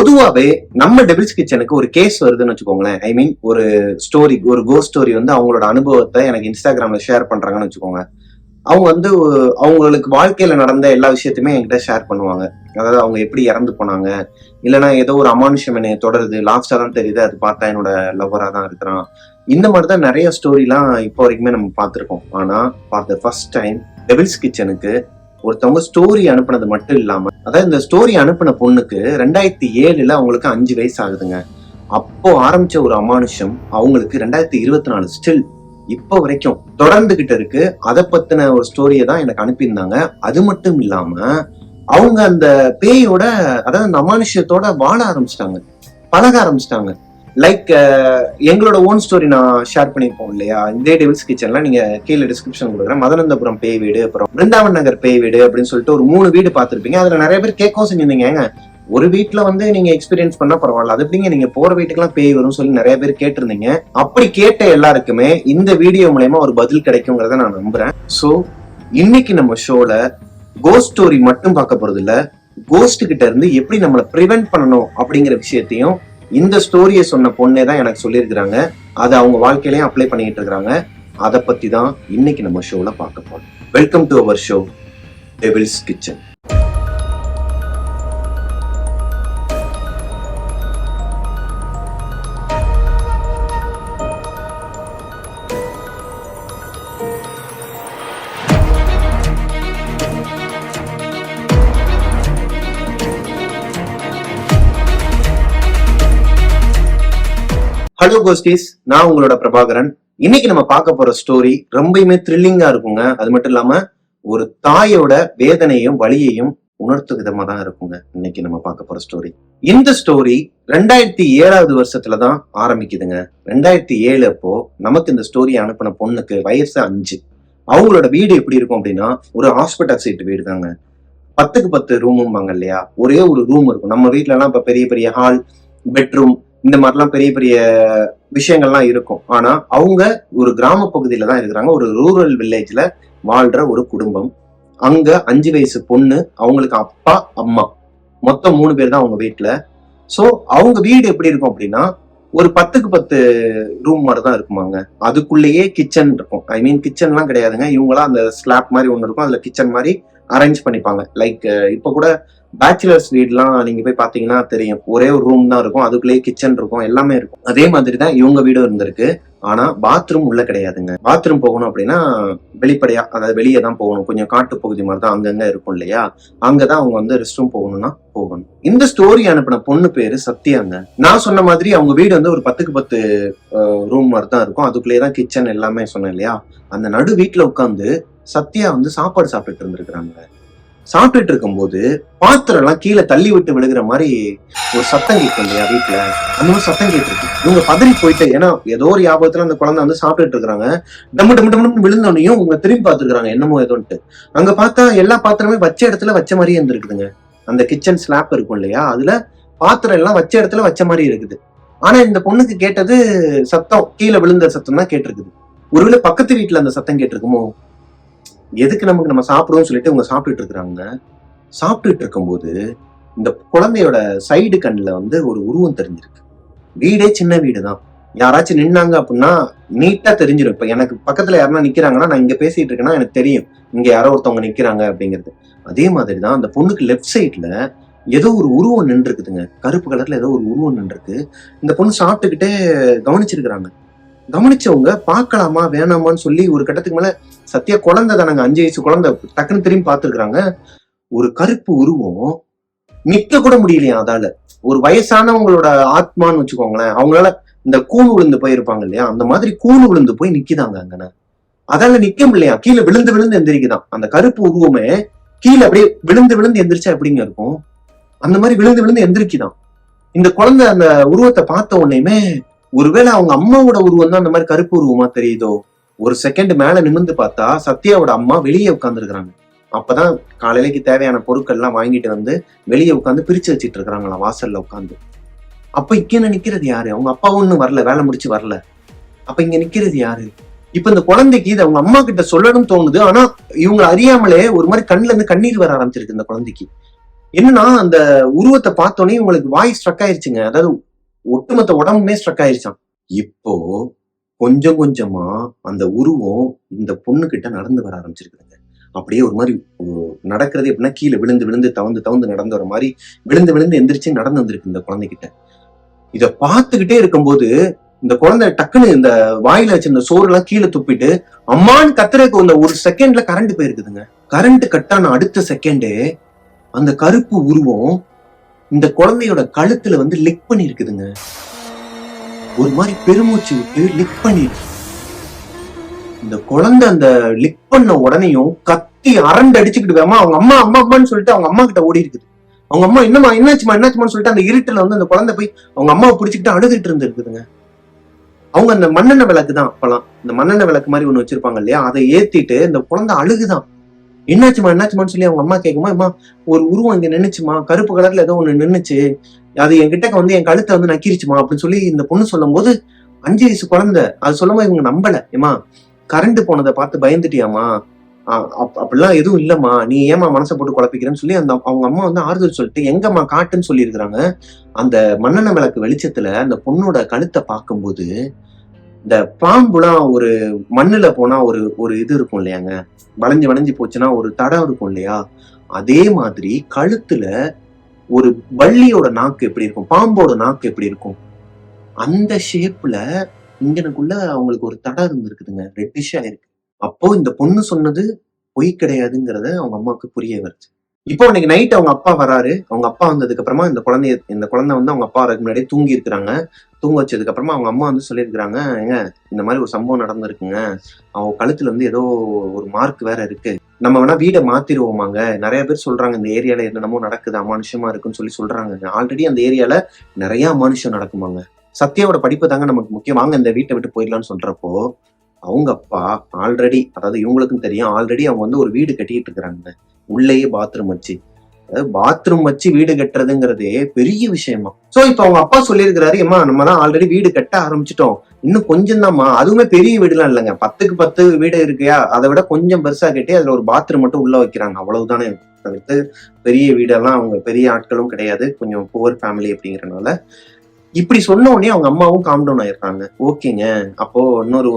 பொதுவாவே நம்ம டெபிள்ஸ் கிச்சனுக்கு ஒரு கேஸ் வருதுன்னு வச்சுக்கோங்களேன். ஐ மீன் ஒரு ஸ்டோரி, ஒரு கோஸ்ட் ஸ்டோரி வந்து அவங்களோட அனுபவத்தை எனக்கு இன்ஸ்டாகிராம்ல ஷேர் பண்றாங்கன்னு வச்சுக்கோங்க. அவங்க வந்து அவங்களுக்கு வாழ்க்கையில நடந்த எல்லா விஷயத்தையுமே என்கிட்ட ஷேர் பண்ணுவாங்க. அதாவது அவங்க எப்படி இறந்து போனாங்க, இல்லைன்னா ஏதோ ஒரு அமானுஷம் என்னை தொடருது, லாஸ்டா தான் தெரியுது அது பார்த்தா என்னோட லவ்வரா தான் இருக்கிறான். இந்த மாதிரிதான் நிறைய ஸ்டோரிலாம் இப்போ வரைக்குமே நம்ம பார்த்திருக்கோம். ஆனா for the first time devil's கிச்சனுக்கு ஒருத்தவங்க ஸ்டோரி அனுப்புனது மட்டும் இல்லாம, அதாவது இந்த ஸ்டோரி அனுப்பின பொண்ணுக்கு 2007 அவங்களுக்கு 5 வயசு ஆகுதுங்க. அப்போ ஆரம்பிச்ச ஒரு அமானுஷம் அவங்களுக்கு 2024 ஸ்டில் இப்போ வரைக்கும் தொடர்ந்துகிட்டு இருக்கு. அதை பத்தின ஒரு ஸ்டோரியை தான் எனக்கு அனுப்பியிருந்தாங்க. அது மட்டும் இல்லாம அவங்க அந்த பேயோட, அதாவது அந்த அமானுஷத்தோட வாழ ஆரம்பிச்சிட்டாங்க, பழக ஆரம்பிச்சிட்டாங்க. லைக் எங்களோட ஓன் ஸ்டோரி நான் ஷேர் பண்ணிருப்போம் இல்லையா, இதே டெவில்ஸ் கிச்சன்ல நீங்க கீழே டிஸ்கிரிப்ஷன் கொடுக்குறேன். மதனந்தபுரம் பேய் வீடு, அப்புறம் பிருந்தாவன் நகர் பேய் வீடு அப்படின்னு சொல்லிட்டு ஒரு 3 வீடு பார்த்திருப்பீங்க. அதுல நிறைய பேர் கேட்கவும் செஞ்சிருந்தீங்க, ஒரு வீட்டுல வந்து நீங்க எக்ஸ்பீரியன்ஸ் பண்ணா பரவாயில்ல, அது எப்படிங்க நீங்க போற வீட்டுக்கெல்லாம் பேய் வரும் சொல்லி நிறைய பேர் கேட்டிருந்தீங்க. அப்படி கேட்ட எல்லாருக்குமே இந்த வீடியோ மூலயமா ஒரு பதில் கிடைக்குங்கிறத நான் நம்புறேன். சோ இன்னைக்கு நம்ம ஷோல கோஸ்ட் ஸ்டோரி மட்டும் பார்க்க போறது இல்ல, கோஸ்ட் கிட்ட இருந்து எப்படி நம்மளை ப்ரிவென்ட் பண்ணணும் அப்படிங்கிற விஷயத்தையும் இந்த ஸ்டோரியை சொன்ன பொண்ணே தான் எனக்கு சொல்லியிருக்கிறாங்க. அதை அவங்க வாழ்க்கையிலையும் அப்ளை பண்ணிட்டு இருக்காங்க. அதை பத்தி தான் இன்னைக்கு நம்ம ஷோல பார்க்க போறோம். Welcome to our show Devil's Kitchen. Hello ghosties, நான் உங்களோட பிரபாகரன். இன்னைக்கு நம்ம பார்க்க போற ஸ்டோரி ரொம்பயுமே த்ரில்லிங்கா இருக்குங்க. அது மட்டும் இல்லாம ஒரு தாயோட வேதனையும் வலியையும் உணர்த்து விதமா தான் இருக்குங்க இன்னைக்கு நம்ம பார்க்க போற ஸ்டோரி. இந்த ஸ்டோரி 2007 வருஷத்துலதான் ஆரம்பிக்குதுங்க. 2007 அப்போ நமக்கு இந்த ஸ்டோரி அனுப்பின பொண்ணுக்கு வயசு 5. அவங்களோட வீடு எப்படி இருக்கும் அப்படின்னா ஒரு ஹாஸ்பிட்டல் சைட் வீடு தாங்க. 10க்கு 10 ரூமும்பாங்க இல்லையா, ஒரே ஒரு ரூம் இருக்கும். நம்ம வீட்டுல எல்லாம் இப்ப பெரிய பெரிய ஹால், பெட்ரூம், இந்த மாதிரிலாம் பெரிய பெரிய விஷயங்கள்லாம் இருக்கும். ஆனா அவங்க ஒரு கிராம பகுதியில தான் இருக்கிறாங்க, ஒரு ரூரல் வில்லேஜ்ல வாழ்ற ஒரு குடும்பம். அங்க 5 வயசு பொண்ணு, அவங்களுக்கு அப்பா அம்மா, மொத்தம் 3 பேர் தான் அவங்க வீட்டுல. சோ அவங்க வீடு எப்படி இருக்கும் அப்படின்னா ஒரு 10க்கு 10 ரூம் மாதிரி தான் இருக்குமாங்க. அதுக்குள்ளேயே கிச்சன் இருக்கும். ஐ மீன் கிச்சன்லாம் கிடையாதுங்க, இவங்களா அந்த ஸ்லாப் மாதிரி ஒண்ணு இருக்கும், அதுல கிச்சன் மாதிரி அரேஞ்ச் பண்ணிப்பாங்க. லைக் இப்ப கூட பேச்சுலர்ஸ் வீடுலாம் நீங்க போய் பாத்தீங்கன்னா தெரியும், ஒரே ஒரு ரூம் தான் இருக்கும், அதுக்குள்ளேயே கிச்சன் இருக்கும், எல்லாமே இருக்கும். அதே மாதிரிதான் இவங்க வீடும் இருந்திருக்கு. ஆனா பாத்ரூம் உள்ள கிடையாதுங்க. பாத்ரூம் போகணும் அப்படின்னா வெளிப்படையா, அதாவது வெளியே தான் போகணும். கொஞ்சம் காட்டு பகுதி மாதிரி தான் அங்கங்க இருக்கும் இல்லையா, அங்கதான் அவங்க வந்து ரெஸ்ட் ரூம் போகணும்னா போகணும். இந்த ஸ்டோரி அனுப்பின பொண்ணு பேரு சத்யாங்க. நான் சொன்ன மாதிரி அவங்க வீடு வந்து ஒரு 10க்கு 10 ரூம் மாதிரி தான் இருக்கும், அதுக்குள்ளேயே தான் கிச்சன் எல்லாமே சொன்னேன் இல்லையா. அந்த நடு வீட்டுல உட்காந்து சத்யா வந்து சாப்பாடு சாப்பிட்டுட்டு இருந்திருக்கிறாங்க. சாப்பிட்டுட்டு இருக்கும்போது பாத்திரம் எல்லாம் கீழே தள்ளி விட்டு விழுகிற மாதிரி ஒரு சத்தம் கேட்கும் இல்லையா வீட்டுல, அந்த மாதிரி சத்தம் கேட்டிருக்கு. இவங்க பதறி போயிட்டு, ஏன்னா ஏதோ ஒரு ஞாபகத்துல அந்த குழந்தை வந்து சாப்பிட்டுட்டு இருக்கிறாங்க. டம்மு டம்மு டம்மு விழுந்தோன்னையும் இவங்க திரும்பி பார்த்துருக்காங்க என்னமோ ஏதோன்ட்டு. அங்க பார்த்தா எல்லா பாத்திரமே வச்ச இடத்துல வச்ச மாதிரியே இருந்திருக்குதுங்க. அந்த கிச்சன் ஸ்லாப் இருக்கும் இல்லையா, அதுல பாத்திரம் எல்லாம் வச்ச இடத்துல வச்ச மாதிரி இருக்குது. ஆனா இந்த பொண்ணுக்கு கேட்டது சத்தம் கீழே விழுந்த சத்தம் தான் கேட்டிருக்குது. ஒருவேளை பக்கத்து வீட்டுல அந்த சத்தம் கேட்டிருக்குமோ, எதுக்கு நமக்கு நம்ம சாப்பிடுவோம் சொல்லிட்டு இவங்க சாப்பிட்டுட்டு இருக்கிறாங்க. சாப்பிட்டுட்டு இருக்கும்போது இந்த குழந்தையோட சைடு கண்ணுல வந்து ஒரு உருவம் தெரிஞ்சிருக்கு. வீடே சின்ன வீடு தான், யாராச்சும் நின்னாங்க அப்படின்னா நீட்டா தெரிஞ்சிடும். இப்ப எனக்கு பக்கத்துல யாருன்னா நிக்கிறாங்கன்னா, நான் இங்க பேசிட்டு இருக்கேன்னா எனக்கு தெரியும் இங்க யாரோ ஒருத்தவங்க நிக்கிறாங்க அப்படிங்கிறது. அதே மாதிரிதான் அந்த பொண்ணுக்கு லெப்ட் சைட்ல ஏதோ ஒரு உருவம் நின்று இருக்குதுங்க. கருப்பு கலர்ல ஏதோ ஒரு உருவம் நின்று இருக்கு. இந்த பொண்ணு சாப்பிட்டுக்கிட்டே கவனிச்சிருக்கிறாங்க. கவனிச்சவங்க பார்க்கலாமா வேணாமான்னு சொல்லி ஒரு கட்டத்துக்கு மேல, சத்யா குழந்தை தானங்க, 5 வயசு குழந்தை, டக்குன்னு திரும்பி பார்த்துருக்காங்க. ஒரு கருப்பு உருவம் நிக்க கூட முடியலையா அதால. ஒரு வயசானவங்களோட ஆத்மான்னு வச்சுக்கோங்களேன், அவங்களால இந்த கூணு விழுந்து போயிருப்பாங்க இல்லையா, அந்த மாதிரி கூணு விழுந்து போய் நிக்குதாங்க அங்கன. அதால நிக்க முடியலையா, கீழே விழுந்து விழுந்து எந்திரிக்குதான். அந்த கருப்பு உருவமே கீழே அப்படியே விழுந்து விழுந்து எந்திரிச்சா எப்படிங்க இருக்கும், அந்த மாதிரி விழுந்து விழுந்து எந்திரிக்குதான். இந்த குழந்தை அந்த உருவத்தை பார்த்த உடனேயுமே, ஒருவேளை அவங்க அம்மாவோட உருவம் தான் அந்த மாதிரி கருப்பு உருவமா தெரியுதோ. ஒரு செகண்ட் மேல நிமிர்ந்து பார்த்தா சத்யாவோட அம்மா வெளியே உட்கார்ந்து இருக்கிறாங்க. அப்பதான் காலையிலைக்கு தேவையான பொருட்கள் எல்லாம் வாங்கிட்டு வந்து வெளியே உட்காந்து பிரிச்சு வச்சிட்டு இருக்கிறாங்களா வாசல்ல உட்காந்து. அப்ப இங்க நிக்கிறது யாரு, அவங்க அப்பா ஒண்ணு வரல, வேலை முடிச்சு வரல, அப்ப இங்க நிக்கிறது யாரு? இப்ப இந்த குழந்தைக்கு இது அவங்க அம்மா கிட்ட சொல்லணும்னு தோணுது. ஆனா இவங்க அறியாமலே ஒரு மாதிரி கண்ணுல இருந்து கண்ணீர் வர ஆரம்பிச்சிருக்கு இந்த குழந்தைக்கு. என்னன்னா அந்த உருவத்தை பார்த்தோன்னே உங்களுக்கு வாய் ஸ்ட்ரக் ஆயிருச்சுங்க. அதாவது ஒட்டுமொத்த உடம்புமே ஸ்ட்ரக் ஆயிருச்சாம். இப்போ கொஞ்சம் கொஞ்சமா அந்த உருவம் இந்த பொண்ணு கிட்ட நடந்து வர ஆரம்பிச்சிருக்குதுங்க. அப்படியே ஒரு மாதிரி நடக்கிறது எப்படின்னா கீழே விழுந்து விழுந்து தவந்து தவந்து நடந்து வர மாதிரி விழுந்து விழுந்து எந்திரிச்சு நடந்து வந்திருக்கு இந்த குழந்தைகிட்ட. இத பார்த்துக்கிட்டே இருக்கும்போது இந்த குழந்தை டக்குன்னு இந்த வாயில வச்சிருந்த சோறு எல்லாம் கீழே துப்பிட்டு அம்மான்னு கத்துறதுக்கு இந்த ஒரு செகண்ட்ல கரண்ட் போயிருக்குதுங்க. கரண்ட் கட்டான அடுத்த செகண்டே அந்த கருப்பு உருவம் இந்த குழந்தையோட கழுத்துல வந்து லிக் பண்ணி இருக்குதுங்க. ஒரு மாதிரி பெருமூச்சு விட்டு லிக் பண்ணி இந்த குழந்தை அந்த லிக் பண்ண உடனேயும் கத்தி அரண்டு அடிச்சுக்கிட்டு அவங்க அம்மா அம்மா அம்மான்னு சொல்லிட்டு அவங்க அம்மா கிட்ட ஓடி இருக்குது. அவங்க அம்மா என்னமா என்னாச்சுமான்னு சொல்லிட்டு அந்த இருட்டுல வந்து அந்த குழந்தை போய் அவங்க அம்மாவை பிடிச்சிக்கிட்டு அழுதுட்டு இருந்துருக்குதுங்க. அவங்க அந்த மண்ணெண்ணெய் விளக்கு தான் அப்பெல்லாம் இந்த மண்ணெண்ணெய் விளக்கு மாதிரி ஒண்ணு வச்சிருப்பாங்க இல்லையா, அதை ஏத்திட்டு இந்த குழந்தை அழுகுதான். என்னாச்சுமான்னு சொல்லி அவங்க அம்மா கேட்குமா, அம்மா ஒரு உருவம் இங்க நின்னுச்சுமா, கருப்பு கலர்ல ஏதோ ஒண்ணு நின்னுச்சு, அது என்கிட்ட வந்து என் கழுத்தை வந்து நக்கிருச்சுமா அப்படின்னு சொல்லி இந்த பொண்ணு சொல்லும் போது 5 வயசு குழந்தை அது சொல்லும் போது இவங்க நம்பல. ஏமா கரண்ட் போனதை பார்த்து பயந்துட்டியாமா, அப்படிலாம் எதுவும் இல்லம்மா, நீ ஏமா மனசை போட்டு குழப்பிக்கிறேன்னு சொல்லி அந்த அவங்க அம்மா வந்து ஆறுதல் சொல்லிட்டு எங்கம்மா காட்டுன்னு சொல்லி இருக்கிறாங்க. அந்த மண்ணெண்ணெய் விளக்கு வெளிச்சத்துல அந்த பொண்ணோட கழுத்தை பார்க்கும்போது இந்த பாம்புலாம் ஒரு மண்ணுல போனா ஒரு ஒரு இது இருக்கும் இல்லையாங்க, வளைஞ்சு வளைஞ்சு போச்சுன்னா ஒரு தடம் இருக்கும் இல்லையா, அதே மாதிரி கழுத்துல ஒரு வள்ளியோட நாக்கு எப்படி இருக்கும், பாம்போட நாக்கு எப்படி இருக்கும், அந்த ஷேப்ல இங்கனக்குள்ள அவங்களுக்கு ஒரு தடம் இருந்திருக்குதுங்க, ரெட்டிஷா இருக்கு. அப்போ இந்த பொண்ணு சொன்னது பொய் கிடையாதுங்கிறத அவங்க அம்மாவுக்கு புரிய வருது. இப்போ இன்னைக்கு நைட் அவங்க அப்பா வராரு. அவங்க அப்பா வந்ததுக்கு அப்புறமா இந்த குழந்தை வந்து அவங்க அப்பா வரதுக்கு முன்னாடியே தூங்கி இருக்கிறாங்க. தூங்க வச்சதுக்கு அப்புறமா அவங்க அம்மா வந்து சொல்லியிருக்கிறாங்க, ஏங்க இந்த மாதிரி ஒரு சம்பவம் நடந்திருக்குங்க, அவங்க கழுத்துல வந்து ஏதோ ஒரு மார்க் வேற இருக்கு, நம்ம வேணா வீடை மாத்திருவோமாங்க, நிறைய பேர் சொல்றாங்க இந்த ஏரியால என்னென்னமோ நடக்குது, அமானுஷமா இருக்குன்னு சொல்லி சொல்றாங்க. ஆல்ரெடி அந்த ஏரியால நிறைய அமானுஷம் நடக்குமாங்க. சத்யாவோட படிப்பு தாங்க நமக்கு முக்கியம், வாங்க இந்த வீட்டை விட்டு போயிடலாம்னு சொல்றப்போ அவங்க அப்பா ஆல்ரெடி, அதாவது இவங்களுக்கும் தெரியும், ஆல்ரெடி அவங்க வந்து ஒரு வீடு கட்டிட்டு இருக்கிறாங்க, உள்ளேயே பாத்ரூம் வச்சு. பாத்ரூம் வச்சு வீடு கட்டுறதுங்கிறதே பெரிய விஷயமா. சோ இப்ப அவங்க அப்பா சொல்லியிருக்கிறாரு, ஏமா நம்ம தான் ஆல்ரெடி வீடு கட்ட ஆரம்பிச்சிட்டோம், இன்னும் கொஞ்சம் தான்மா, அதுவுமே பெரிய வீடுலாம் இல்லைங்க, 10க்கு 10 வீடு இருக்கையா, அதை விட கொஞ்சம் பெருசா கட்டி அதுல ஒரு பாத்ரூம் மட்டும் உள்ள வைக்கிறாங்க, அவ்வளவுதானே தவிர்த்து பெரிய வீடெல்லாம் அவங்க பெரிய ஆட்களும் கிடையாது, கொஞ்சம் புவர் ஃபேமிலி அப்படிங்கறனால. இப்படி சொன்ன உடனே அவங்க அம்மாவும் காம் டவுன் ஆயிருக்காங்க. ஓகேங்க, அப்போ இன்னொரு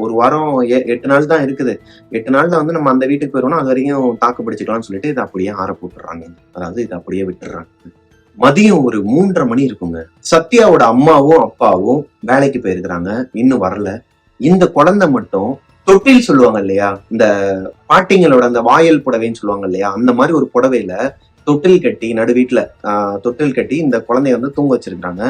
ஒரு வாரம் 8 நாள் தான் இருக்குது, 8 நாள்ல வந்து நம்ம அந்த வீட்டுக்கு போயிடுவோம், அது வரைக்கும் தாக்கு பிடிச்சிக்கலாம்னு சொல்லிட்டு இதை அப்படியே ஆற போட்டுறாங்க. அதாவது இதை அப்படியே விட்டுறாங்க. மதியம் ஒரு 3:30 மணி இருக்குங்க. சத்யாவோட அம்மாவும் அப்பாவும் வேலைக்கு போயிருக்கிறாங்க, இன்னும் வரல. இந்த குழந்தை மட்டும் தொட்டில் சொல்லுவாங்க இல்லையா, இந்த பாட்டிங்களோட அந்த வாயல் புடவைன்னு சொல்லுவாங்க இல்லையா, அந்த மாதிரி ஒரு புடவையில தொட்டில் கட்டி நடு வீட்டுல தொட்டில் கட்டி இந்த குழந்தைய வந்து தூங்க வச்சிருக்காங்க.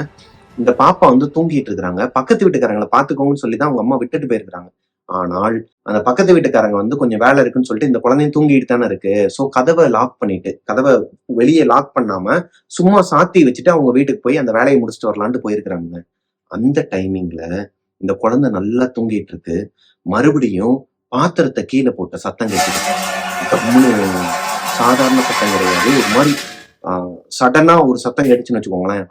இந்த பாப்பா வந்து தூங்கிட்டு இருக்கிறாங்க. பக்கத்து வீட்டுக்காரங்களை பாத்துக்கோங்கன்னு சொல்லிதான் அவங்க அம்மா விட்டுட்டு போயிருக்காங்க. ஆனால் அந்த பக்கத்து வீட்டுக்காரங்க வந்து கொஞ்சம் வேலை இருக்குன்னு சொல்லிட்டு இந்த குழந்தையும் தூங்கிட்டு தானே இருக்கு, சோ கதவை லாக் பண்ணிட்டு, கதவை வெளியே லாக் பண்ணாம சும்மா சாத்தி வச்சுட்டு அவங்க வீட்டுக்கு போய் அந்த வேலையை முடிச்சுட்டு வரலான்ட்டு போயிருக்கிறாங்க. அந்த டைமிங்ல இந்த குழந்தை நல்லா தூங்கிட்டு இருக்கு. மறுபடியும் பாத்திரத்தை கீழே போட்ட சத்தம் கேட்குது. சாதாரண சத்தம் கிடையாது, ஒரு மாதிரி சடனா ஒரு சத்தம் கேட்டுச்சுன்னு வச்சுக்கோங்களேன்,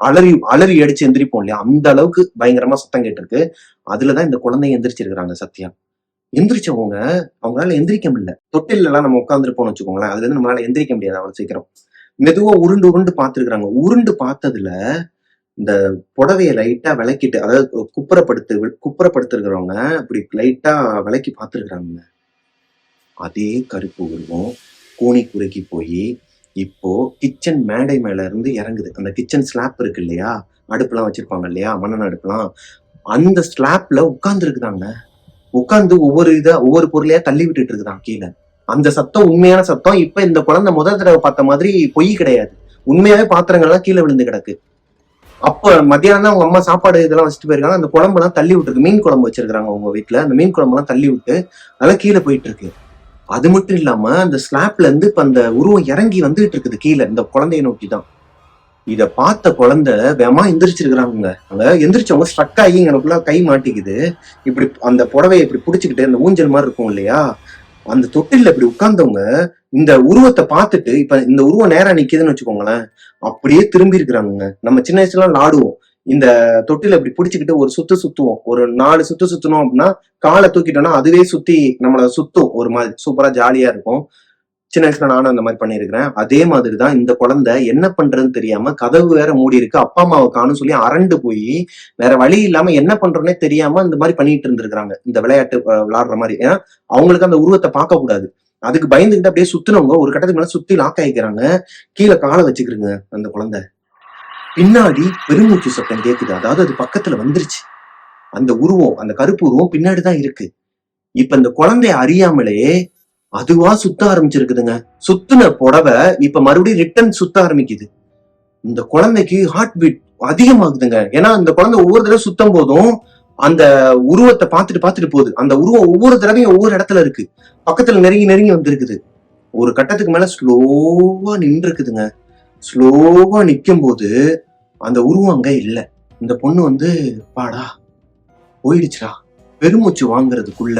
அலறி அடிச்சு எந்திரிப்போம் இல்லையா, அந்த அளவுக்கு பயங்கரமா சத்தம் கேட்டிருக்கு. அதுலதான் இந்த குழந்தைய எந்திரிச்சிருக்கிறாங்க. சத்யா எந்திரிச்சவங்க அவங்களால எந்திரிக்க முடியல. தொட்டில எல்லாம் நம்ம உட்காந்துருப்போம்னு வச்சுக்கோங்களேன், அதுல இருந்து நம்மளால எந்திரிக்க முடியாது அவ்வளவு சீக்கிரம். மெதுவா உருண்டு உருண்டு பாத்துருக்காங்க. உருண்டு பார்த்ததுல இந்த புடவைய லைட்டா விளக்கிட்டு, அதாவது குப்புறப்படுத்திருக்கிறவங்க அப்படி லைட்டா விளக்கி பார்த்திருக்கிறாங்க. அதே கருப்பு உருவம் கூனி குறுக்கி போய் இப்போ கிச்சன் மேடை மேல இருந்து இறங்குது. அந்த கிச்சன் ஸ்லாப் இருக்கு இல்லையா, அடுப்புலாம் வச்சிருப்பாங்க இல்லையா, மண்ணெண்ணெய் அடுப்புலாம், அந்த ஸ்லாப்ல உட்கார்ந்து இருக்குதாங்க. உட்கார்ந்து ஒவ்வொரு பொருளையா தள்ளி விட்டுட்டு இருக்குதான் கீழே. அந்த சத்தம் உண்மையான சத்தம். இப்ப இந்த குழந்தை முதல் தடவை பார்த்த மாதிரி பொய் கிடையாது, உண்மையாவே பாத்திரங்கள்லாம் கீழே விழுந்து கிடக்கு. அப்ப மத்தியானம் தான் அவங்க அம்மா சாப்பாடு இதெல்லாம் வச்சுட்டு போயிருக்காங்க. அந்த குழம்பு எல்லாம் தள்ளி விட்டுருக்கு, மீன் குழம்பு வச்சிருக்காங்க அவங்க வீட்டுல, அந்த மீன் குழம்பு எல்லாம் தள்ளி விட்டு அதெல்லாம் கீழே போயிட்டு இருக்கு. அது மட்டும் இல்லாம அந்த ஸ்லாப்ல இருந்து இப்ப அந்த உருவம் இறங்கி வந்துட்டு இருக்குது கீழே இந்த குழந்தைய நோக்கிதான். இத பார்த்த குழந்தை வேமா எந்திரிச்சிருக்கிறாங்க. அங்க எந்திரிச்சவங்க ஸ்ட்ரக் ஆகி எனக்குள்ள கை மாட்டிக்குது. இப்படி அந்த புடவையை இப்படி புடிச்சுக்கிட்டு அந்த ஊஞ்சல் மாதிரி இருக்கும் இல்லையா, அந்த தொட்டில இப்படி உட்கார்ந்தவங்க இந்த உருவத்தை பார்த்துட்டு, இப்ப இந்த உருவம் நேரா நிக்குதுன்னு வச்சுக்கோங்களேன், அப்படியே திரும்பி இருக்கிறாங்க. நம்ம சின்ன வயசுல விளாடுவோம், இந்த தொட்டில இப்படி பிடிச்சுக்கிட்டு ஒரு சுத்துவோம், ஒரு 4 சுத்தணும் அப்படின்னா காலை தூக்கிட்டோம்னா அதுவே சுத்தி நம்மள சுத்தும், ஒரு மாதிரி சூப்பரா ஜாலியா இருக்கும். சின்ன வயசுல நானும் அந்த மாதிரி பண்ணியிருக்கிறேன். அதே மாதிரிதான் இந்த குழந்தை என்ன பண்றதுன்னு தெரியாம கதவு வேற மூடி இருக்கு, அப்பா அம்மாவை காணும் சொல்லி அரண்டு போய் வேற வழி இல்லாம என்ன பண்றோன்னே தெரியாம இந்த மாதிரி பண்ணிட்டு இருந்திருக்காங்க. இந்த விளையாட்டு விளையாடுற மாதிரி. ஏன்னா அவங்களுக்கு அந்த உருவத்தை பார்க்க கூடாது. அதுக்கு பயந்துகிட்டு அப்படியே சுத்தினவங்க ஒரு கட்டத்துக்கு மேல சுத்தி லாக் ஆயிக்கிறாங்க. கீழே காலை வச்சுக்கிறங்க அந்த குழந்தை. பின்னாடி பெருமூச்சு சத்தம் கேக்குது. அதாவது அது பக்கத்துல வந்துருச்சு. அந்த உருவம், அந்த கருப்பு உருவம் பின்னாடிதான் இருக்கு. இப்ப இந்த குழந்தைய அறியாமலே அதுவா சுத்த ஆரம்பிச்சிருக்குதுங்க. சுத்தின புடவை இப்ப மறுபடியும் ரிட்டர்ன் சுத்த ஆரம்பிக்குது. இந்த குழந்தைக்கு ஹார்ட் பீட் அதிகமாகுதுங்க. ஏன்னா இந்த குழந்தை ஒவ்வொரு தடவை சுத்தம் போதும் அந்த உருவத்தை பார்த்துட்டு போகுது. அந்த உருவம் ஒவ்வொரு தடவையும் ஒவ்வொரு இடத்துல இருக்கு. பக்கத்துல நெருங்கி வந்திருக்குது. ஒரு கட்டத்துக்கு மேல ஸ்லோவா நின்று இருக்குதுங்க. ஸ்லோவா நிக்கும் போது அந்த உருவம் அங்க இல்ல. இந்த பொண்ணு பாடா போயிடுச்சுடா பெருமூச்சு வாங்குறதுக்குள்ள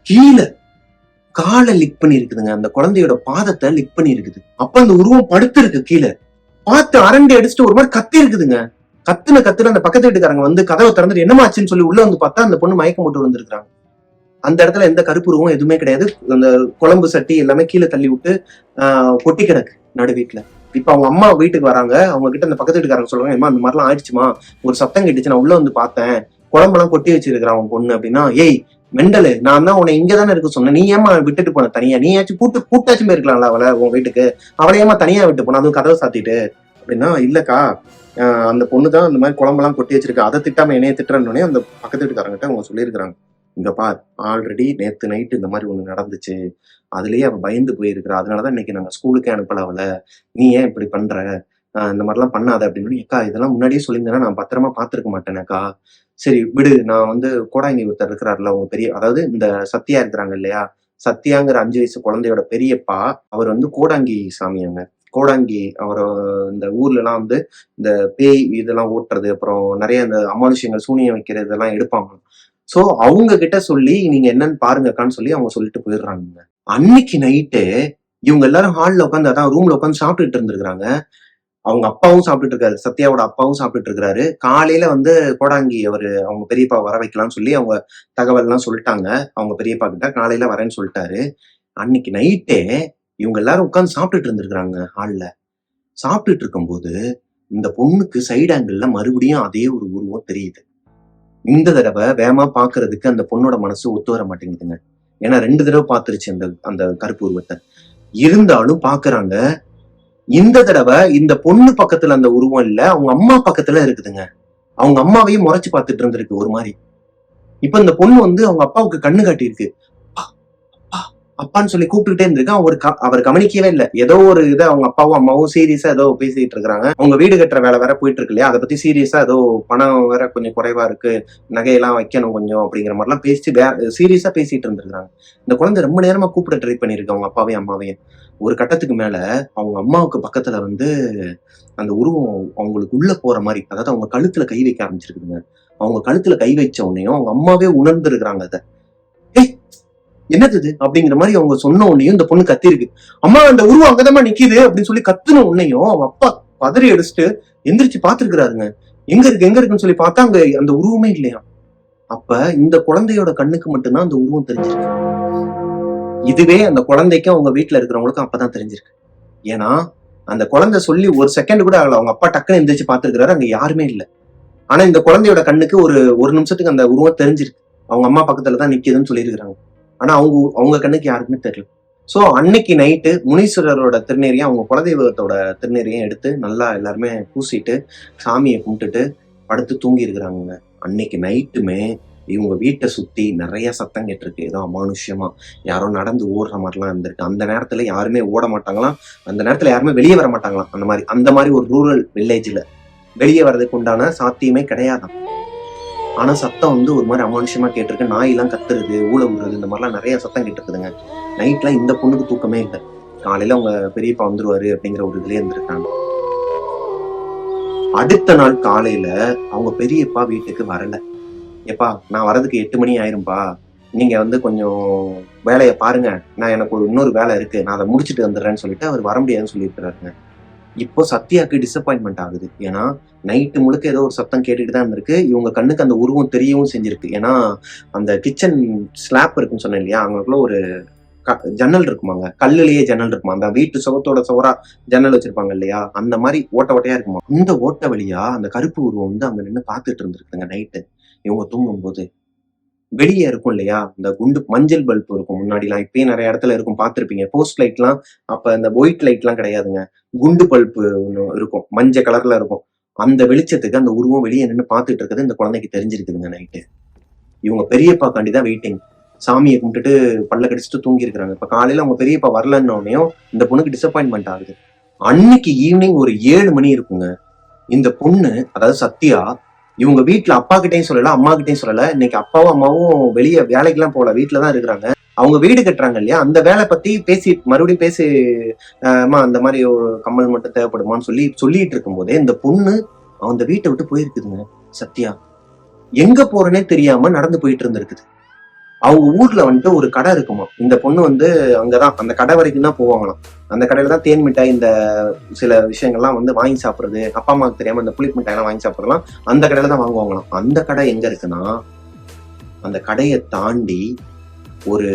கீழே காலை லிக் பண்ணி இருக்குதுங்க. அந்த குழந்தையோட பாதத்தை லிக் பண்ணி இருக்குது. அப்ப அந்த உருவம் படுத்து இருக்கு கீழே. பார்த்து அரண்டை அடிச்சுட்டு ஒரு மாதிரி கத்தி இருக்குதுங்க. கத்துன அந்த பக்கத்து வீட்டுக்காரங்க கதவை திறந்துட்டு என்னமாச்சுன்னு சொல்லி உள்ள பார்த்தா அந்த பொண்ணு மயக்கம் போட்டு வந்திருக்காங்க. அந்த இடத்துல எந்த கருப்பு உருவம் எதுவுமே கிடையாது. அந்த குழம்பு சட்டி எல்லாமே கீழே தள்ளி விட்டு கொட்டி கிடக்கு நடு வீட்டுல. இப்ப அவங்க அம்மா வீட்டுக்கு வராங்க. அவங்க கிட்ட அந்த பக்கத்து வீட்டுக்காரங்க சொல்றாங்க, ஏமா அந்த மாதிரிலாம் ஆயிடுச்சுமா, ஒரு சத்தம் கேட்டுச்சு, நான் உள்ள பார்த்தேன், குழம்பெல்லாம் கொட்டி வச்சிருக்கிறான் அவன் பொண்ணு அப்படின்னா, ஏய் மெண்டலு, நான் தான் உன்னை இங்கதானே இருக்க சொன்னேன், நீ ஏமா விட்டுட்டு போன தனியா, நீயாச்சும் கூட்டாச்சும் போயிருக்கலாம்ல அவளை உன் வீட்டுக்கு, அவளை ஏமா தனியா விட்டு போன, அதுவும் கதவை சாத்திட்டு அப்படின்னா, இல்லக்கா அந்த பொண்ணுதான் அந்த மாதிரி குழம்பெல்லாம் கொட்டி வச்சிருக்கா, அதை திட்டாம என்னைய திட்டுறேன்னு அந்த பக்கத்து வீட்டுக்காரங்கிட்ட அவங்க சொல்லியிருக்கிறாங்க. இங்க பார், ஆல்ரெடி நேத்து நைட்டு இந்த மாதிரி ஒண்ணு நடந்துச்சு, அதுலயே அவ பயந்து போயிருக்கிறா, அதனாலதான் இன்னைக்கு நாங்க ஸ்கூலுக்கே அனுப்பல அவளை, நீ ஏன் இப்படி பண்ற, இந்த மாதிரிலாம் பண்ணாத அப்படின்னு. அக்கா இதெல்லாம் முன்னாடியே சொல்லியிருந்தேன்னா நான் பத்திரமா பாத்துருக்க மாட்டேனேக்கா, சரி விடு, நான் கோடாங்கி ஒருத்தர் இருக்கிறாருல உங்க பெரிய, அதாவது இந்த சத்யா இருக்கிறாங்க இல்லையா, சத்யாங்கிற 5 வயசு குழந்தையோட பெரியப்பா, அவர் கோடாங்கி சாமியாங்க. கோடாங்கி அவர் இந்த ஊர்ல எல்லாம் இந்த பேய் இதெல்லாம் ஓட்டுறது, அப்புறம் நிறைய இந்த அமானுஷங்கள் சூனியம் வைக்கிறது இதெல்லாம் எடுப்பாங்க. சோ அவங்க கிட்ட சொல்லி நீங்க என்னன்னு பாருங்கக்கான்னு சொல்லி அவங்க சொல்லிட்டு போயிடுறாங்க. அன்னைக்கு நைட்டு இவங்க எல்லாரும் ஹால்ல உட்காந்து, அதான் ரூம்ல உட்காந்து சாப்பிட்டுட்டு இருந்திருக்காங்க. அவங்க அப்பாவும் சாப்பிட்டுட்டு இருக்காரு, சத்யாவோட அப்பாவும் சாப்பிட்டுட்டு இருக்கிறாரு. காலையில கோடாங்கி அவங்க பெரியப்பா வர வைக்கலாம்னு சொல்லி அவங்க தகவல் எல்லாம் சொல்லிட்டாங்க அவங்க பெரியப்பா கிட்ட. காலையில வரேன்னு சொல்லிட்டாரு. அன்னைக்கு நைட்டே இவங்க எல்லாரும் உட்காந்து சாப்பிட்டுட்டு இருந்திருக்கிறாங்க ஹால்ல. சாப்பிட்டுட்டு இருக்கும்போது இந்த பொண்ணுக்கு சைடு ஆங்கிள் மறுபடியும் அதே ஒரு உருவம் தெரியுது. இந்த தடவை வேகமா பாக்குறதுக்கு அந்த பொண்ணோட மனசு ஒத்து வர மாட்டேங்குதுங்க. ஏன்னா 2 தடவை பாத்துருச்சு அந்த கருப்பு உருவத்தை. இருந்தாலும் பாக்குறாங்க. இந்த தடவை இந்த பொண்ணு பக்கத்துல அந்த உருவம் இல்ல, அவங்க அம்மா பக்கத்துல இருக்குதுங்க. அவங்க அம்மாவையும் முறைச்சு பார்த்துட்டு இருந்திருக்கு ஒரு மாதிரி. இப்ப இந்த பொண்ணு அவங்க அப்பாவுக்கு கண்ணு காட்டி இருக்கு. அப்பான்னு சொல்லி கூப்பிட்டுட்டே இருந்திருக்கு. அவர் கவனிக்கவே இல்லை. ஏதோ ஒரு இதை அவங்க அப்பாவும் அம்மாவும் சீரியஸா ஏதோ பேசிட்டு இருக்காங்க. அவங்க வீடு கட்டுற வேலை வேற போயிட்டு இருக்கு இல்லையா, அதை பத்தி சீரியஸா ஏதோ பணம் வேற கொஞ்சம் குறைவா இருக்கு, நகையெல்லாம் வைக்கணும் கொஞ்சம் அப்படிங்கிற மாதிரி எல்லாம் பேசி சீரியஸா பேசிட்டு இருந்திருக்காங்க. இந்த குழந்தை ரொம்ப நேரமா கூப்பிட ட்ரை பண்ணிருக்கு அவங்க அப்பாவையும் அம்மாவையும். ஒரு கட்டத்துக்கு மேல அவங்க அம்மாவுக்கு பக்கத்துல அந்த உருவம் அவங்களுக்கு உள்ள போற மாதிரி, அதாவது அவங்க கழுத்துல கை வைக்க ஆரம்பிச்சிருக்குதுங்க. அவங்க கழுத்துல கை வச்ச உடனேயும் அவங்க அம்மாவே உணர்ந்து இருக்கிறாங்க. அதை என்னது அப்படிங்கிற மாதிரி அவங்க சொன்ன உடனேயும் இந்த பொண்ணு கத்திருக்கு. அம்மா அந்த உருவம் அங்கதான் நிக்குது அப்படின்னு சொல்லி கத்துன உடனேயும் அவங்க அப்பா பதறி அடிச்சுட்டு எந்திரிச்சு பாத்துருக்கிறாருங்க. எங்க இருக்குன்னு சொல்லி பார்த்தா அங்க அந்த உருவமே இல்லையா. அப்ப இந்த குழந்தையோட கண்ணுக்கு மட்டும்தான் அந்த உருவம் தெரிஞ்சிருக்கு. இதுவே அந்த குழந்தைக்கும் அவங்க வீட்டுல இருக்கிறவங்களுக்கும் அப்பதான் தெரிஞ்சிருக்கு. ஏன்னா அந்த குழந்தை சொல்லி ஒரு செகண்ட் கூட ஆகல, அவங்க அப்பா டக்குன்னு எந்திரிச்சு பாத்துருக்கிறாரு, அங்க யாருமே இல்லை. ஆனா இந்த குழந்தையோட கண்ணுக்கு ஒரு நிமிஷத்துக்கு அந்த உருவம் தெரிஞ்சிருக்கு. அவங்க அம்மா பக்கத்துலதான் நிக்குதுன்னு சொல்லியிருக்கிறாங்க. ஆனா அவங்க கண்ணுக்கு யாருக்குமே தெரியல. சோ அன்னைக்கு நைட்டு முனீஸ்வரரோட திருநேரியும் அவங்க குலதெய்வத்தோட திருநேரியும் எடுத்து நல்லா எல்லாருமே பூசிட்டு சாமியை கும்பிட்டுட்டு படுத்து தூங்கி இருக்கிறாங்க. அன்னைக்கு நைட்டுமே இவங்க வீட்டை சுத்தி நிறைய சத்தம் கேட்டிருக்கு. ஏதோ அமானுஷ்யமா யாரோ நடந்து ஓடுற மாதிரிலாம் இருந்திருக்கு. அந்த நேரத்துல யாருமே ஓட மாட்டாங்களாம், அந்த நேரத்துல யாருமே வெளியே வர மாட்டாங்களாம். அந்த மாதிரி ஒரு ரூரல் வில்லேஜ்ல வெளியே வர்றதுக்கு உண்டான சாத்தியமே கிடையாதான். ஆனா சத்தம் ஒரு மாதிரி அமானுஷமா கேட்டிருக்கு. நாயெல்லாம் கத்துறது, ஊழ விடுறது, இந்த மாதிரிலாம் நிறைய சத்தம் கேட்டுருக்குதுங்க. நைட்லாம் இந்த பொண்ணுக்கு தூக்கமே இல்லை. காலையில அவங்க பெரியப்பா வந்துருவாரு அப்படிங்கிற ஒரு இதுலயே இருந்திருக்காங்க. அடுத்த நாள் காலையில அவங்க பெரியப்பா வீட்டுக்கு வரல. எப்பா நான் வரதுக்கு 8 மணி ஆயிரும்பா, நீங்க கொஞ்சம் வேலையை பாருங்க, நான் எனக்கு இன்னொரு வேலை இருக்கு, நான் அதை முடிச்சுட்டு வந்துடுறேன்னு சொல்லிட்டு அவர் வர முடியாதுன்னு சொல்லியிருக்கிறாருங்க. இப்போ சத்யாக்கு டிசப்பாயின்மெண்ட் ஆகுது. ஏன்னா நைட்டு முழுக்க ஏதோ ஒரு சத்தம் கேட்டுட்டு தான் இருந்திருக்கு. இவங்க கண்ணுக்கு அந்த உருவம் தெரியவும் செஞ்சிருக்கு. ஏன்னா அந்த கிச்சன் ஸ்லாப் இருக்குன்னு சொன்னேன் இல்லையா, அவங்களுக்குள்ள ஒரு ஜன்னல் இருக்குமாங்க, கல்லுலயே ஜன்னல் இருக்குமா, அந்த வீட்டு சுவத்தோட சுவரா ஜன்னல் வச்சிருப்பாங்க இல்லையா, அந்த மாதிரி ஓட்ட ஓட்டையா இருக்குமா. அந்த ஓட்ட வழியா அந்த கருப்பு உருவம் வந்து அங்க நின்னு பாத்துட்டு இருந்திருக்குங்க நைட்டு இவங்க தூங்கும் போது. வெளியே இருக்கும் இல்லையா, இந்த குண்டு மஞ்சள் பல்ப் இருக்கும் முன்னாடிலாம், இப்பயும் நிறைய இடத்துல இருக்கும் பார்த்திருப்பீங்க. போஸ்ட் லைட்லாம் அப்ப இந்த ஒயிட் லைட்லாம் கிடையாதுங்க. குண்டு பல்ப் ஒண்ணு இருக்கும், மஞ்சள் கலர்ல இருக்கும். அந்த வெளிச்சத்துக்கு அந்த உருவம் வெளியே நின்னு பார்த்துட்டு இருக்கிறது இந்த குழந்தைக்கு தெரிஞ்சிருக்குதுங்க நைட்டு. இவங்க பெரியப்பாக்காண்டி தான் வெயிட்டிங். சாமியை கும்பிட்டுட்டு பல்ல கடிச்சிட்டு தூங்கி இருக்கிறாங்க. இப்ப காலையில அவங்க பெரியப்பா வரலன்னோடனையும் இந்த பொண்ணுக்கு டிசப்பாயின்மெண்ட் ஆகுது. அன்னைக்கு ஈவினிங் ஒரு 7 மணி இருக்குங்க. இந்த பொண்ணு, அதாவது சத்யா, இவங்க வீட்டுல அப்பா கிட்டையும் சொல்லல, அம்மா கிட்டையும் சொல்லல. இன்னைக்கு அப்பாவும் அம்மாவும் வெளியே வேலைக்கெல்லாம் போல, வீட்டுலதான் இருக்கிறாங்க. அவங்க வீடு கட்டுறாங்க இல்லையா, அந்த வேலை பத்தி பேசி மறுபடியும் பேசி, அம்மா அந்த மாதிரி ஒரு கம்மல் மட்டும் தேவைப்படுமான்னு சொல்லிட்டு இருக்கும் போதே இந்த பொண்ணு அந்த வீட்டை விட்டு போயிருக்குதுங்க. சத்யா எங்க போறேன்னே தெரியாம நடந்து போயிட்டு இருந்திருக்குது. அவங்க ஊர்ல வந்துட்டு ஒரு கடை இருக்குமா, இந்த பொண்ணு வந்து அங்கதான் அந்த கடை வரைக்கும் தான் போவாங்களாம். அந்த கடையில தான் தேன் மிட்டாய், இந்த சில விஷயங்கள்லாம் வந்து வாங்கி சாப்பிடுறது, அப்பா அம்மாவுக்கு தெரியாம இந்த புளிப்பு மிட்டாய் எல்லாம் வாங்கி சாப்பிடலாம் அந்த கடையில தான் வாங்குவாங்களாம். அந்த கடை எங்க இருக்குன்னா, அந்த கடையை தாண்டி ஒரு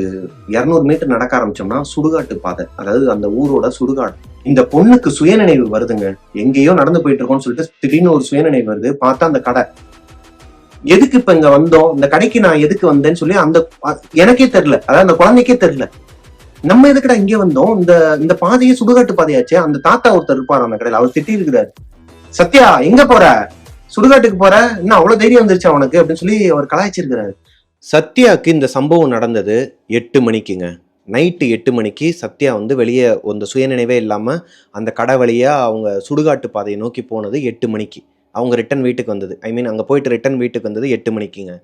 200 மீட்டர் நடக்க ஆரம்பிச்சோம்னா சுடுகாட்டு பாதை, அதாவது அந்த ஊரோட சுடுகாடு. இந்த பொண்ணுக்கு சுயநினைவு வருதுங்க. எங்கேயோ நடந்து போயிட்டு இருக்கோம்னு சொல்லிட்டு திடீர்னு ஒரு சுயநினைவு வருது. பார்த்தா அந்த கடை, எதுக்கு இப்ப இங்க வந்தோம், இந்த கடைக்கு நான் எதுக்கு வந்தேன்னு சொல்லி அந்த எனக்கே தெரியல, அதாவது அந்த குழந்தைக்கே தெரியல. நம்ம எதுக்குடா இங்க வந்தோம், இந்த இந்த பாதையே சுடுகாட்டு பாதையாச்சு. அந்த தாத்தா ஒருத்தர் இருப்பாரு அந்த கடையில, அவர் திட்டி இருக்கிறாரு, சத்யா எங்க போற, சுடுகாட்டுக்கு போற, இன்னும் அவ்வளவு தைரியம் வந்துருச்சு அவனுக்கு அப்படின்னு சொல்லி அவர் கலாய்ச்சிருக்கிறாரு. சத்யாவுக்கு இந்த சம்பவம் நடந்தது 8 மணிக்குங்க. நைட்டு 8 மணிக்கு சத்யா வந்து வெளியே அந்த சுயநினைவே இல்லாமல் அந்த கடை வழியாக அவங்க சுடுகாட்டு பாதையை நோக்கி போனது 8 மணிக்கு. அவங்க ரிட்டன் வீட்டுக்கு வந்தது, ஐ மீன் அங்கே போயிட்டு ரிட்டன் வீட்டுக்கு வந்தது 8 மணிக்குங்க.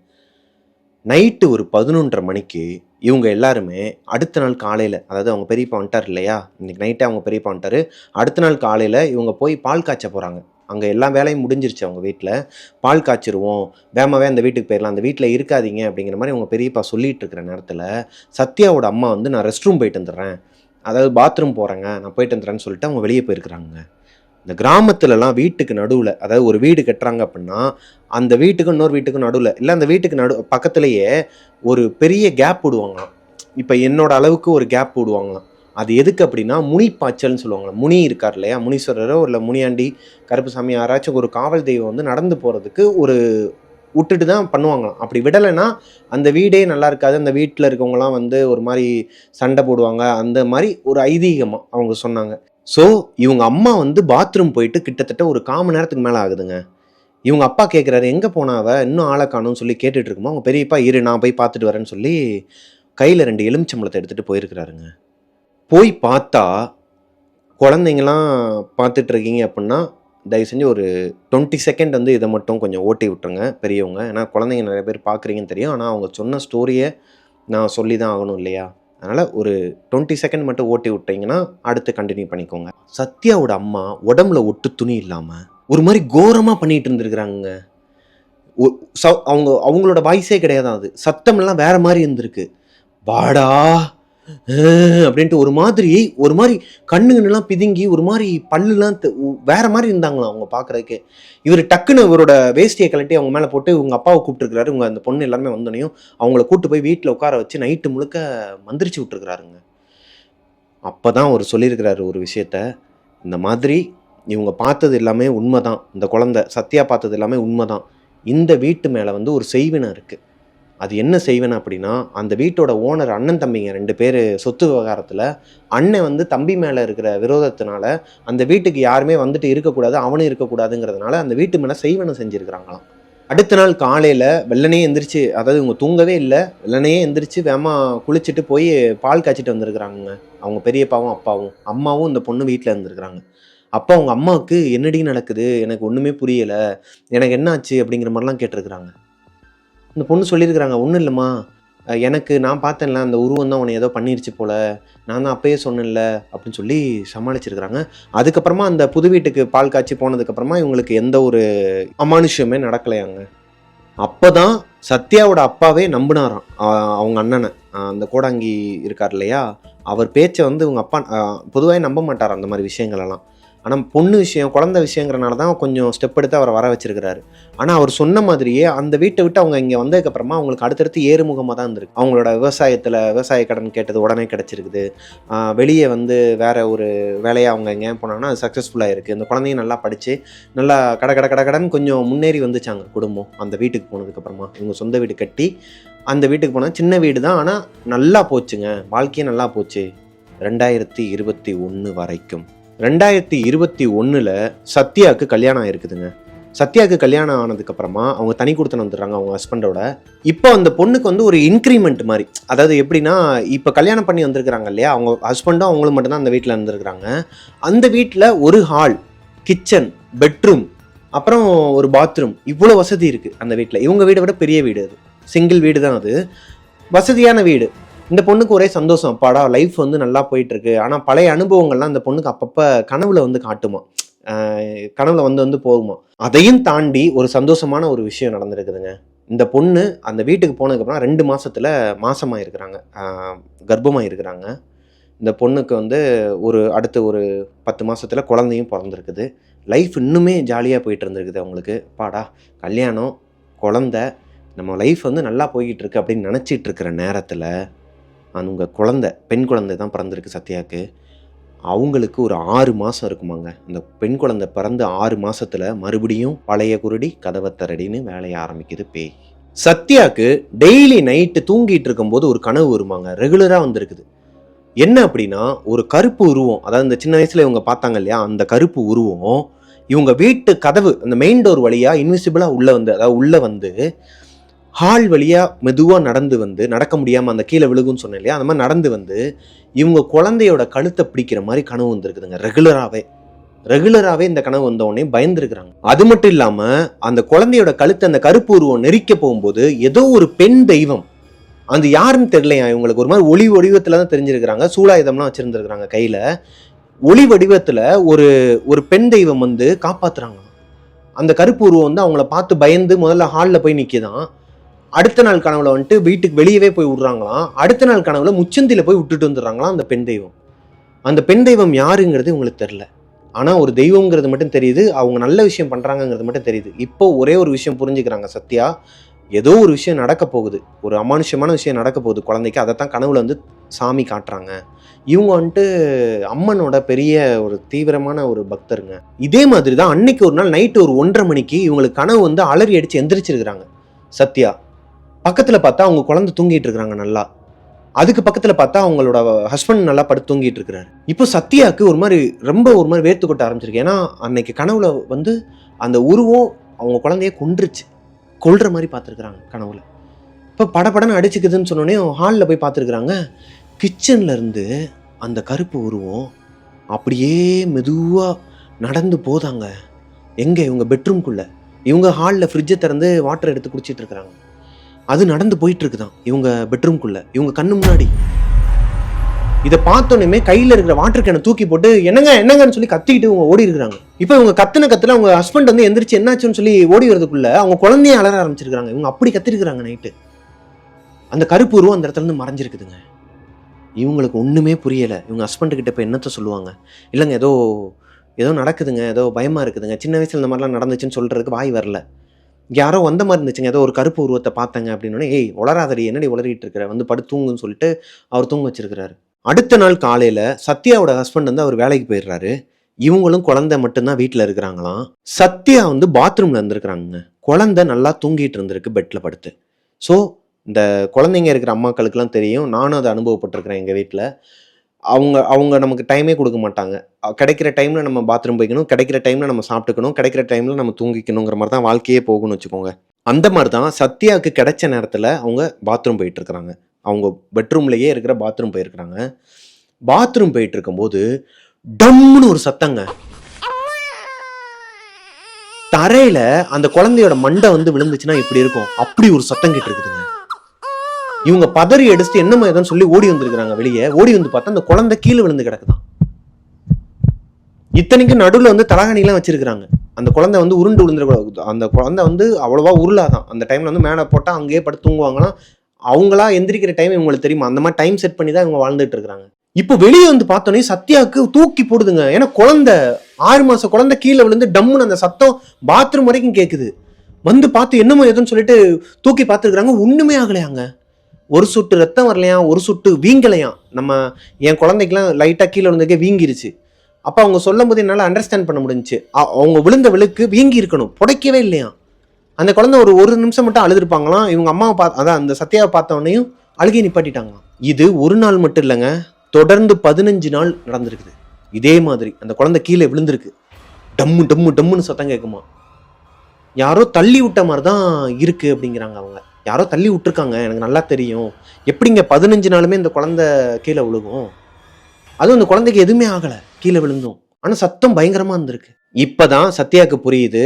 நைட்டு ஒரு 11:30 மணிக்கு இவங்க எல்லாருமே அடுத்த நாள் காலையில், அதாவது அவங்க பெரியப்பா வந்துட்டார் இல்லையா, இன்னைக்கு நைட்டே அவங்க பெரியப்பா வந்துட்டார், அடுத்த நாள் காலையில் இவங்க போய் பால் காய்ச்ச போகிறாங்க. அங்கே எல்லா வேலையும் முடிஞ்சிருச்சு அவங்க வீட்டில். பால் காய்ச்சிருவோம், வேகமாகவே அந்த வீட்டுக்கு போயிடலாம், அந்த வீட்டில் இருக்காதீங்க அப்படிங்கிற மாதிரி அவங்க பெரியப்பா சொல்லிட்டு இருக்கிற நேரத்தில் சத்யாவோட அம்மா வந்து நான் ரெஸ்ட் ரூம் போயிட்டு வந்துடுறேன், அதாவது பாத்ரூம் போகிறேங்க, நான் போயிட்டு வந்துடுறேன்னு சொல்லிட்டு அவங்க வெளியே போயிருக்கிறாங்க. இந்த கிராமத்துலலாம் வீட்டுக்கு நடுவில், அதாவது ஒரு வீடு கட்டுறாங்க அப்படின்னா அந்த வீட்டுக்கும் இன்னொரு வீட்டுக்கும் நடுவில் இல்லை, அந்த வீட்டுக்கு பக்கத்துலேயே ஒரு பெரிய கேப் விடுவாங்களாம். இப்போ என்னோட அளவுக்கு ஒரு கேப் விடுவாங்களாம். அது எதுக்கு அப்படின்னா முனி பாய்ச்சல்னு சொல்லுவாங்களா, முனி இருக்கார் இல்லையா, முனீஸ்வரரோ இல்லை முனியாண்டி கருப்புசாமி யாராச்சும் ஒரு காவல் தெய்வம் வந்து நடந்து போகிறதுக்கு ஒரு விட்டுட்டு தான் பண்ணுவாங்களாம். அப்படி விடலைன்னா அந்த வீடே நல்லா இருக்காது, அந்த வீட்டில் இருக்கவங்களாம் வந்து ஒரு மாதிரி சண்டை போடுவாங்க, அந்த மாதிரி ஒரு ஐதீகமாக அவங்க சொன்னாங்க. ஸோ இவங்க அம்மா வந்து பாத்ரூம் போயிட்டு கிட்டத்தட்ட ஒரு 1/4 மணி நேரத்துக்கு மேலே ஆகுதுங்க. இவங்க அப்பா கேட்குறாரு, எங்கே போனாவ, இன்னும் ஆளை காணும்னு சொல்லி கேட்டுட்டு இருக்குமோ அவங்க பெரியப்பா இரு நான் போய் பார்த்துட்டு வரேன்னு சொல்லி கையில் 2 எலுமிச்சம்பழத்தை எடுத்துகிட்டு போயிருக்கிறாருங்க. போய் பார்த்தா, குழந்தைங்களாம் பார்த்துட்டு இருக்கீங்க அப்படின்னா தயவு செஞ்சு ஒரு 20 செகண்ட் வந்து இதை மட்டும் கொஞ்சம் ஓட்டி விட்டுருங்க பெரியவங்க. ஏன்னா குழந்தைங்க நிறைய பேர் பார்க்குறீங்கன்னு தெரியும், ஆனால் அவங்க சொன்ன ஸ்டோரியை நான் சொல்லி தான் ஆகணும் இல்லையா, அதனால் ஒரு 20 செகண்ட் மட்டும் ஓட்டி விட்டீங்கன்னா அடுத்து கண்டினியூ பண்ணிக்கோங்க. சத்யாவோட அம்மா உடம்புல ஒட்டு துணி இல்லாமல் ஒரு மாதிரி கோரமாக பண்ணிட்டு இருந்திருக்கிறாங்க. அவங்களோட வாய்ஸே கிடையாது, அது சத்தமெல்லாம் வேற மாதிரி இருந்திருக்கு. வாடா அப்படின்ட்டு ஒரு மாதிரி கண்ணுங்கெல்லாம் பிதுங்கி ஒரு மாதிரி பல்லுலாம் வேற மாதிரி இருந்தாங்களாம் அவங்க பார்க்குறதுக்கே. இவர் டக்குன்னு இவரோட வேஷ்டியை கழட்டி அவங்க மேலே போட்டு உங்கள் அப்பாவை கூப்பிட்டுருக்கிறாரு. இவங்க அந்த பொண்ணு எல்லாருமே வந்தோனையும் அவங்கள கூப்பிட்டு போய் வீட்டில் உட்கார வச்சு நைட்டு முழுக்க மந்திரிச்சு விட்டுருக்குறாருங்க. அப்போ தான் அவர் சொல்லியிருக்கிறாரு ஒரு விஷயத்த, இந்த மாதிரி இவங்க பார்த்தது எல்லாமே உண்மை தான், இந்த குழந்தை சத்யா பார்த்தது எல்லாமே உண்மை தான், இந்த வீட்டு மேலே வந்து ஒரு செய்வினை இருக்குது. அது என்ன செய்வேன் அப்படின்னா, அந்த வீட்டோட ஓனர் அண்ணன் தம்பிங்க 2 பேர் சொத்து விவகாரத்தில் அண்ணன் வந்து தம்பி மேலே இருக்கிற விரோதத்தினால அந்த வீட்டுக்கு யாருமே வந்துட்டு இருக்கக்கூடாது, அவனும் இருக்கக்கூடாதுங்கிறதுனால அந்த வீட்டு மேலே செய்வனை செஞ்சுருக்கிறாங்களாம். அடுத்த நாள் காலையில் வெள்ளனே எந்திரிச்சு, அதாவது இவங்க தூங்கவே இல்லை, வெள்ளனே எந்திரிச்சு வேகமாக குளிச்சுட்டு போய் பால் காய்ச்சிட்டு வந்திருக்கிறாங்க அவங்க பெரியப்பாவும் அப்பாவும். அம்மாவும் இந்த பொண்ணு வீட்டில் இருந்திருக்கிறாங்க. அப்போ அவங்க அம்மாவுக்கு என்னடி நடக்குது, எனக்கு ஒன்றுமே புரியலை, எனக்கு என்ன ஆச்சு அப்படிங்கிற மாதிரிலாம் கேட்டிருக்கிறாங்க. இந்த பொண்ணு சொல்லியிருக்கிறாங்க, ஒன்றும் இல்லைம்மா, எனக்கு நான் பார்த்தேன்ல அந்த உருவம் தான் உன்னை ஏதோ பண்ணிருச்சு போல், நான் தான் அப்பயே சொன்னேன்ல அப்படின்னு சொல்லி சமாளிச்சிருக்கிறாங்க. அதுக்கப்புறமா அந்த புது வீட்டுக்கு பால் காய்ச்சி போனதுக்கப்புறமா இவங்களுக்கு எந்த ஒரு அமானுஷ்யமே நடக்கலையாங்க. அப்போ தான் சத்யாவோட அப்பாவே நம்பினாராம் அவங்க அண்ணனை, அந்த கோடாங்கி இருக்கார் இல்லையா, அவர் பேச்சை வந்து இவங்க அப்பா பொதுவாக நம்ப மாட்டார் அந்த மாதிரி விஷயங்களெல்லாம். ஆனால் பொண்ணு விஷயம், குழந்தை விஷயங்கிறனால தான் கொஞ்சம் ஸ்டெப் எடுத்து அவரை வர வச்சிருக்கிறாரு. ஆனால் அவர் சொன்ன மாதிரியே அந்த வீட்டை விட்டு அவங்க இங்கே வந்ததுக்கப்புறமா அவங்களுக்கு அடுத்தடுத்து ஏறுமுகமாக தான் இருந்திருக்கு. அவங்களோட விவசாய கடன் கேட்டது உடனே கிடச்சிருக்குது. வெளியே வந்து வேற ஒரு வேலையை அவங்க எங்கேயும் போனாங்கன்னா அது சக்ஸஸ்ஃபுல்லாக இருக்குது. இந்த குழந்தையும் நல்லா படித்து நல்லா கடன் கொஞ்சம் முன்னேறி வந்துச்சாங்க குடும்பம். அந்த வீட்டுக்கு போனதுக்கப்புறமா இவங்க சொந்த வீடு கட்டி அந்த வீட்டுக்கு போனால் சின்ன வீடு தான், ஆனால் நல்லா போச்சுங்க, வாழ்க்கையே நல்லா போச்சு 2021 வரைக்கும். 2021 சத்யாவுக்கு கல்யாணம் ஆயிருக்குதுங்க. சத்யாவுக்கு கல்யாணம் ஆனதுக்கப்புறமா அவங்க தனி கொடுத்துன்னு வந்துடுறாங்க அவங்க ஹஸ்பண்டோட. இப்போ அந்த பொண்ணுக்கு வந்து ஒரு இன்க்ரிமெண்ட் மாதிரி, அதாவது எப்படின்னா இப்போ கல்யாணம் பண்ணி வந்திருக்கிறாங்க இல்லையா, அவங்க ஹஸ்பண்டும் அவங்களும் மட்டும்தான் அந்த வீட்டில் இருந்திருக்கிறாங்க. அந்த வீட்டில் ஒரு ஹால், கிச்சன், பெட்ரூம், அப்புறம் ஒரு பாத்ரூம், இவ்வளோ வசதி இருக்குது அந்த வீட்டில். இவங்க வீடை விட பெரிய வீடு, அது சிங்கிள் வீடு தான், அது வசதியான வீடு. இந்த பொண்ணுக்கு ஒரே சந்தோஷம், அப்பாடா லைஃப் வந்து நல்லா போயிட்டு இருக்கு. ஆனால் பழைய அனுபவங்கள்லாம் இந்த பொண்ணுக்கு அப்பப்போ கனவுல வந்து காட்டுமா, கனவுல வந்து போகுமா. அதையும் தாண்டி ஒரு சந்தோஷமான ஒரு விஷயம் நடந்திருக்குதுங்க. இந்த பொண்ணு அந்த வீட்டுக்கு போனதுக்கப்புறம் 2 மாசத்துல மாசமாக இருக்கிறாங்க, கர்ப்பமாக இருக்கிறாங்க. இந்த பொண்ணுக்கு வந்து அடுத்து ஒரு 10 மாசத்துல குழந்தையும் பிறந்திருக்குது. லைஃப் இன்னுமே ஜாலியாக போயிட்டு இருந்திருக்குது அவங்களுக்கு. பாடா கல்யாணம், குழந்தை, நம்ம லைஃப் வந்து நல்லா போய்கிட்டு இருக்கு அப்படின்னு நினச்சிட்டு இருக்கிற நேரத்தில் அவங்க பெண் குழந்தை தான் பிறந்திருக்கு சத்யாவுக்கு. அவங்களுக்கு ஒரு 6 மாதம் இருக்குமாங்க. அந்த பெண் குழந்தை பிறந்து 6 மாதத்தில் மறுபடியும் பழைய குருடி கதவை தரடின்னு வேலையை ஆரம்பிக்குது பேய். சத்யாவுக்கு டெய்லி நைட்டு தூங்கிட்டு இருக்கும்போது ஒரு கனவு வருமாங்க, ரெகுலராக வந்திருக்குது. என்ன அப்படின்னா, ஒரு கருப்பு உருவம், அதாவது இந்த சின்ன வயசுல இவங்க பார்த்தாங்க இல்லையா, அந்த கருப்பு உருவம் இவங்க வீட்டு கதவு அந்த மெயின் டோர் வழியாக இன்விசிபிளாக உள்ளே வந்து ஹால் வழியாக மெதுவாக நடந்து வந்து, நடக்க முடியாமல் அந்த கீழே விழுகுன்னு சொன்னேன் இல்லையா, அந்த மாதிரி நடந்து வந்து இவங்க குழந்தையோட கழுத்தை பிடிக்கிற மாதிரி கனவு வந்துருக்குதுங்க. ரெகுலராகவே இந்த கனவு வந்தவுடனே பயந்துருக்குறாங்க. அது மட்டும் இல்லாமல் அந்த குழந்தையோட கழுத்தை அந்த கருப்பு உருவம் நெரிக்க போகும்போது ஏதோ ஒரு பெண் தெய்வம், அது யாருன்னு தெரியலையா இவங்களுக்கு, ஒரு மாதிரி ஒளி வடிவத்தில் தான் தெரிஞ்சிருக்கிறாங்க, சூலாயுதம்லாம் வச்சுருந்துருக்குறாங்க கையில். ஒளி வடிவத்தில் ஒரு பெண் தெய்வம் வந்து காப்பாற்றுறாங்க. அந்த கருப்பு உருவம் வந்து அவங்கள பார்த்து பயந்து முதல்ல ஹாலில் போய் நிற்கிதான். அடுத்த நாள் கனவுல வந்துட்டு வீட்டுக்கு வெளியவே போய் விடுறாங்களாம். அடுத்த நாள் கனவுல முச்சந்தில போய் விட்டுட்டு வந்துடுறாங்களாம் அந்த பெண் தெய்வம். அந்த பெண் தெய்வம் யாருங்கிறது உங்களுக்கு தெரியல, ஆனால் ஒரு தெய்வங்கிறது மட்டும் தெரியுது, அவங்க நல்ல விஷயம் பண்ணுறாங்கிறது மட்டும் தெரியுது. இப்போ ஒரே ஒரு விஷயம் புரிஞ்சுக்கிறாங்க சத்யா, ஏதோ ஒரு விஷயம் நடக்க போகுது, ஒரு அமானுஷ்யமான விஷயம் நடக்க போகுது குழந்தைக்கு. அதைத்தான் கனவுல வந்து சாமி காட்டுறாங்க. இவங்க வந்துட்டு அம்மனோட பெரிய ஒரு தீவிரமான ஒரு பக்தருங்க. இதே மாதிரி தான் அன்னைக்கு ஒரு நாள் நைட்டு ஒரு 1:30 மணிக்கு இவங்களுக்கு கனவு வந்து அலறி அடிச்சு எந்திரிச்சிருக்கிறாங்க சத்யா. பக்கத்தில் பார்த்தா அவங்க குழந்தை தூங்கிட்டு இருக்கிறாங்க நல்லா. அதுக்கு பக்கத்தில் பார்த்தா அவங்களோட ஹஸ்பண்ட் நல்லா படுத்து தூங்கிட்டு இருக்கிறாரு. இப்போ சத்யாவுக்கு ஒரு மாதிரி வேர்த்து கொட்ட ஆரம்பிச்சிருக்கு. ஏன்னா அன்னைக்கு கனவுல வந்து அந்த உருவம் அவங்க குழந்தைய கொல்ற மாதிரி பார்த்துருக்குறாங்க கனவுல. இப்போ படப்படன்னு அடிச்சுக்குதுன்னு சொன்னோடனே ஹாலில் போய் பார்த்துருக்குறாங்க. கிச்சன்ல இருந்து அந்த கருப்பு உருவம் அப்படியே மெதுவாக நடந்து போதாங்க. எங்கே? இவங்க பெட்ரூம்குள்ளே. இவங்க ஹாலில் ஃப்ரிட்ஜை திறந்து வாட்டர் எடுத்து குடிச்சிட்டு இருக்கிறாங்க. அது நடந்து போயிட்டு இருக்குதான் இவங்க பெட்ரூம்குள்ள, இவங்க கண்ணு முன்னாடி. இதை பார்த்தோன்னே கையில் இருக்கிற வாட்டர் கேனை தூக்கி போட்டு என்னங்கன்னு சொல்லி கத்திக்கிட்டு இவங்க ஓடி இருக்கிறாங்க. இப்போ இவங்க கத்துல அவங்க ஹஸ்பண்ட் வந்து எந்திரிச்சு என்னாச்சுன்னு சொல்லி ஓடி வரதுக்குள்ள அவங்க குழந்தைய அலற ஆரம்பிச்சிருக்காங்க. இவங்க அப்படி கத்திருக்கிறாங்க நைட்டு. அந்த கருப்பு உருவம் அந்த இடத்துல இருந்து மறைஞ்சிருக்குதுங்க. இவங்களுக்கு ஒன்றுமே புரியலை. இவங்க ஹஸ்பண்ட் கிட்ட இப்போ என்னத்த சொல்லுவாங்க? இல்லைங்க ஏதோ நடக்குதுங்க, ஏதோ பயமாக இருக்குதுங்க, சின்ன வயசில் இந்த மாதிரிலாம் நடந்துச்சுன்னு சொல்கிறதுக்கு வாய் வரல. யாரோ வந்த மாதிரி இருந்துச்சுங்க, ஏதோ ஒரு கருப்பு உருவத்தை பார்த்தாங்க அப்படின்னோடனே, ஏய் உளராதடி, என்னடி உளறிட்டு இருக்கிற, வந்து தூங்குன்னு சொல்லிட்டு அவர் தூங்க வச்சிருக்கிறாரு. அடுத்த நாள் காலையில் சத்யாவோட ஹஸ்பண்ட் வந்து அவர் வேலைக்கு போயிடுறாரு. இவங்களும் குழந்தை மட்டும்தான் வீட்டில் இருக்கிறாங்களாம். சத்யா வந்து பாத்ரூமில் இருந்திருக்கிறாங்க. குழந்தை நல்லா தூங்கிட்டு இருந்திருக்கு பெட்டில் படுத்து. ஸோ இந்த குழந்தைங்க இருக்கிற அம்மாக்களுக்கெல்லாம் தெரியும், நானும் அதை அனுபவப்பட்டிருக்கிறேன் எங்கள் வீட்டில். அவங்க நமக்கு டைமே கொடுக்க மாட்டாங்க. கிடைக்கிற டைமில் நம்ம பாத்ரூம் போய்க்கணும், கிடைக்கிற டைமில் நம்ம சாப்பிட்டுக்கணும், கிடைக்கிற டைமில் நம்ம தூங்கிக்கணுங்கிற மாதிரி தான் வாழ்க்கையே போகணும்னு வச்சுக்கோங்க. அந்த மாதிரி தான் சத்யாவுக்கு கிடைச்ச நேரத்தில் அவங்க பாத்ரூம் போயிட்டு இருக்கிறாங்க. அவங்க பெட்ரூம்லேயே இருக்கிற பாத்ரூம் போயிருக்கிறாங்க. பாத்ரூம் போயிட்டு இருக்கும்போது டம்னு ஒரு சத்தங்க. தரையில அந்த குழந்தையோட மண்டை வந்து விழுந்துச்சுன்னா இப்படி இருக்கும், அப்படி ஒரு சத்தம் கேட்டு இருக்குதுங்க. இவங்க பதறி அடிச்சுட்டு என்னமோ ஏதோ சொல்லி ஓடி வந்திருக்கிறாங்க வெளியே. ஓடி வந்து பார்த்தா அந்த குழந்தை கீழே விழுந்து கிடக்குதான். இத்தனைக்கும் நடுவில் வந்து தலகாணிலாம் வச்சிருக்கிறாங்க. அந்த குழந்தை வந்து உருண்டு விழுந்துருக்கூடாது. அந்த குழந்தை வந்து அவ்வளோவா உருளாதான். அந்த டைம்ல வந்து மேலே போட்டால் அங்கேயே படுத்து தூங்குவாங்கன்னா, அவங்களா எந்திரிக்கிற டைம் இவங்களுக்கு தெரியுமா, அந்த மாதிரி டைம் செட் பண்ணி தான் இவங்க வாழ்ந்துட்டு இருக்கிறாங்க. இப்போ வெளியே வந்து பார்த்தோன்னே சத்யாவுக்கு தூக்கி போடுதுங்க. ஏன்னா குழந்தை 6 மாச குழந்தை கீழே விழுந்து டம்முன்னு அந்த சத்தம் பாத்ரூம் வரைக்கும் கேட்குது. வந்து பார்த்து என்னமோ எதுன்னு சொல்லிட்டு தூக்கி பார்த்துருக்குறாங்க. ஒண்ணுமே ஆகலையாங்க. ஒரு சொட்டு ரத்தம் வரலையாம், ஒரு சொட்டு வீங்கலையாம். என் குழந்தைக்கெல்லாம் லைட்டா கீழே விழுந்ததுக்கே வீங்கிருச்சு. அப்ப அவங்க சொல்லும் போது என்னால அண்டர்ஸ்டாண்ட் பண்ண முடிஞ்சுச்சு. அவங்க விழுந்த விழுக்கு வீங்கி இருக்கணும், புடைக்கவே இல்லையா. அந்த குழந்தை ஒரு நிமிஷம் மட்டும் அழுதுருப்பாங்களாம். இவங்க அம்மாவை அதான் அந்த சத்யாவை பார்த்தவனையும் அழுகை நிப்பாட்டிட்டாங்களாம். இது ஒரு நாள் மட்டும் இல்லைங்க, தொடர்ந்து 15 நாள் நடந்திருக்குது. இதே மாதிரி அந்த குழந்தை கீழே விழுந்திருக்கு. டம்மு டம்மு டம்முன்னு சத்தம் கேட்குமா. யாரோ தள்ளி விட்ட மாதிரி தான் இருக்கு அப்படிங்கிறாங்க அவங்க. யாரோ தள்ளி விட்டுருக்காங்க, எனக்கு நல்லா தெரியும். எப்படிங்க 15 நாளுமே இந்த குழந்தை கீழே விழுகும்? அதுவும் அந்த குழந்தைக்கு எதுவுமே ஆகலை, கீழே விழுந்தும். ஆனால் சத்தம் பயங்கரமாக இருந்திருக்கு. இப்போதான் சத்யாவுக்கு புரியுது,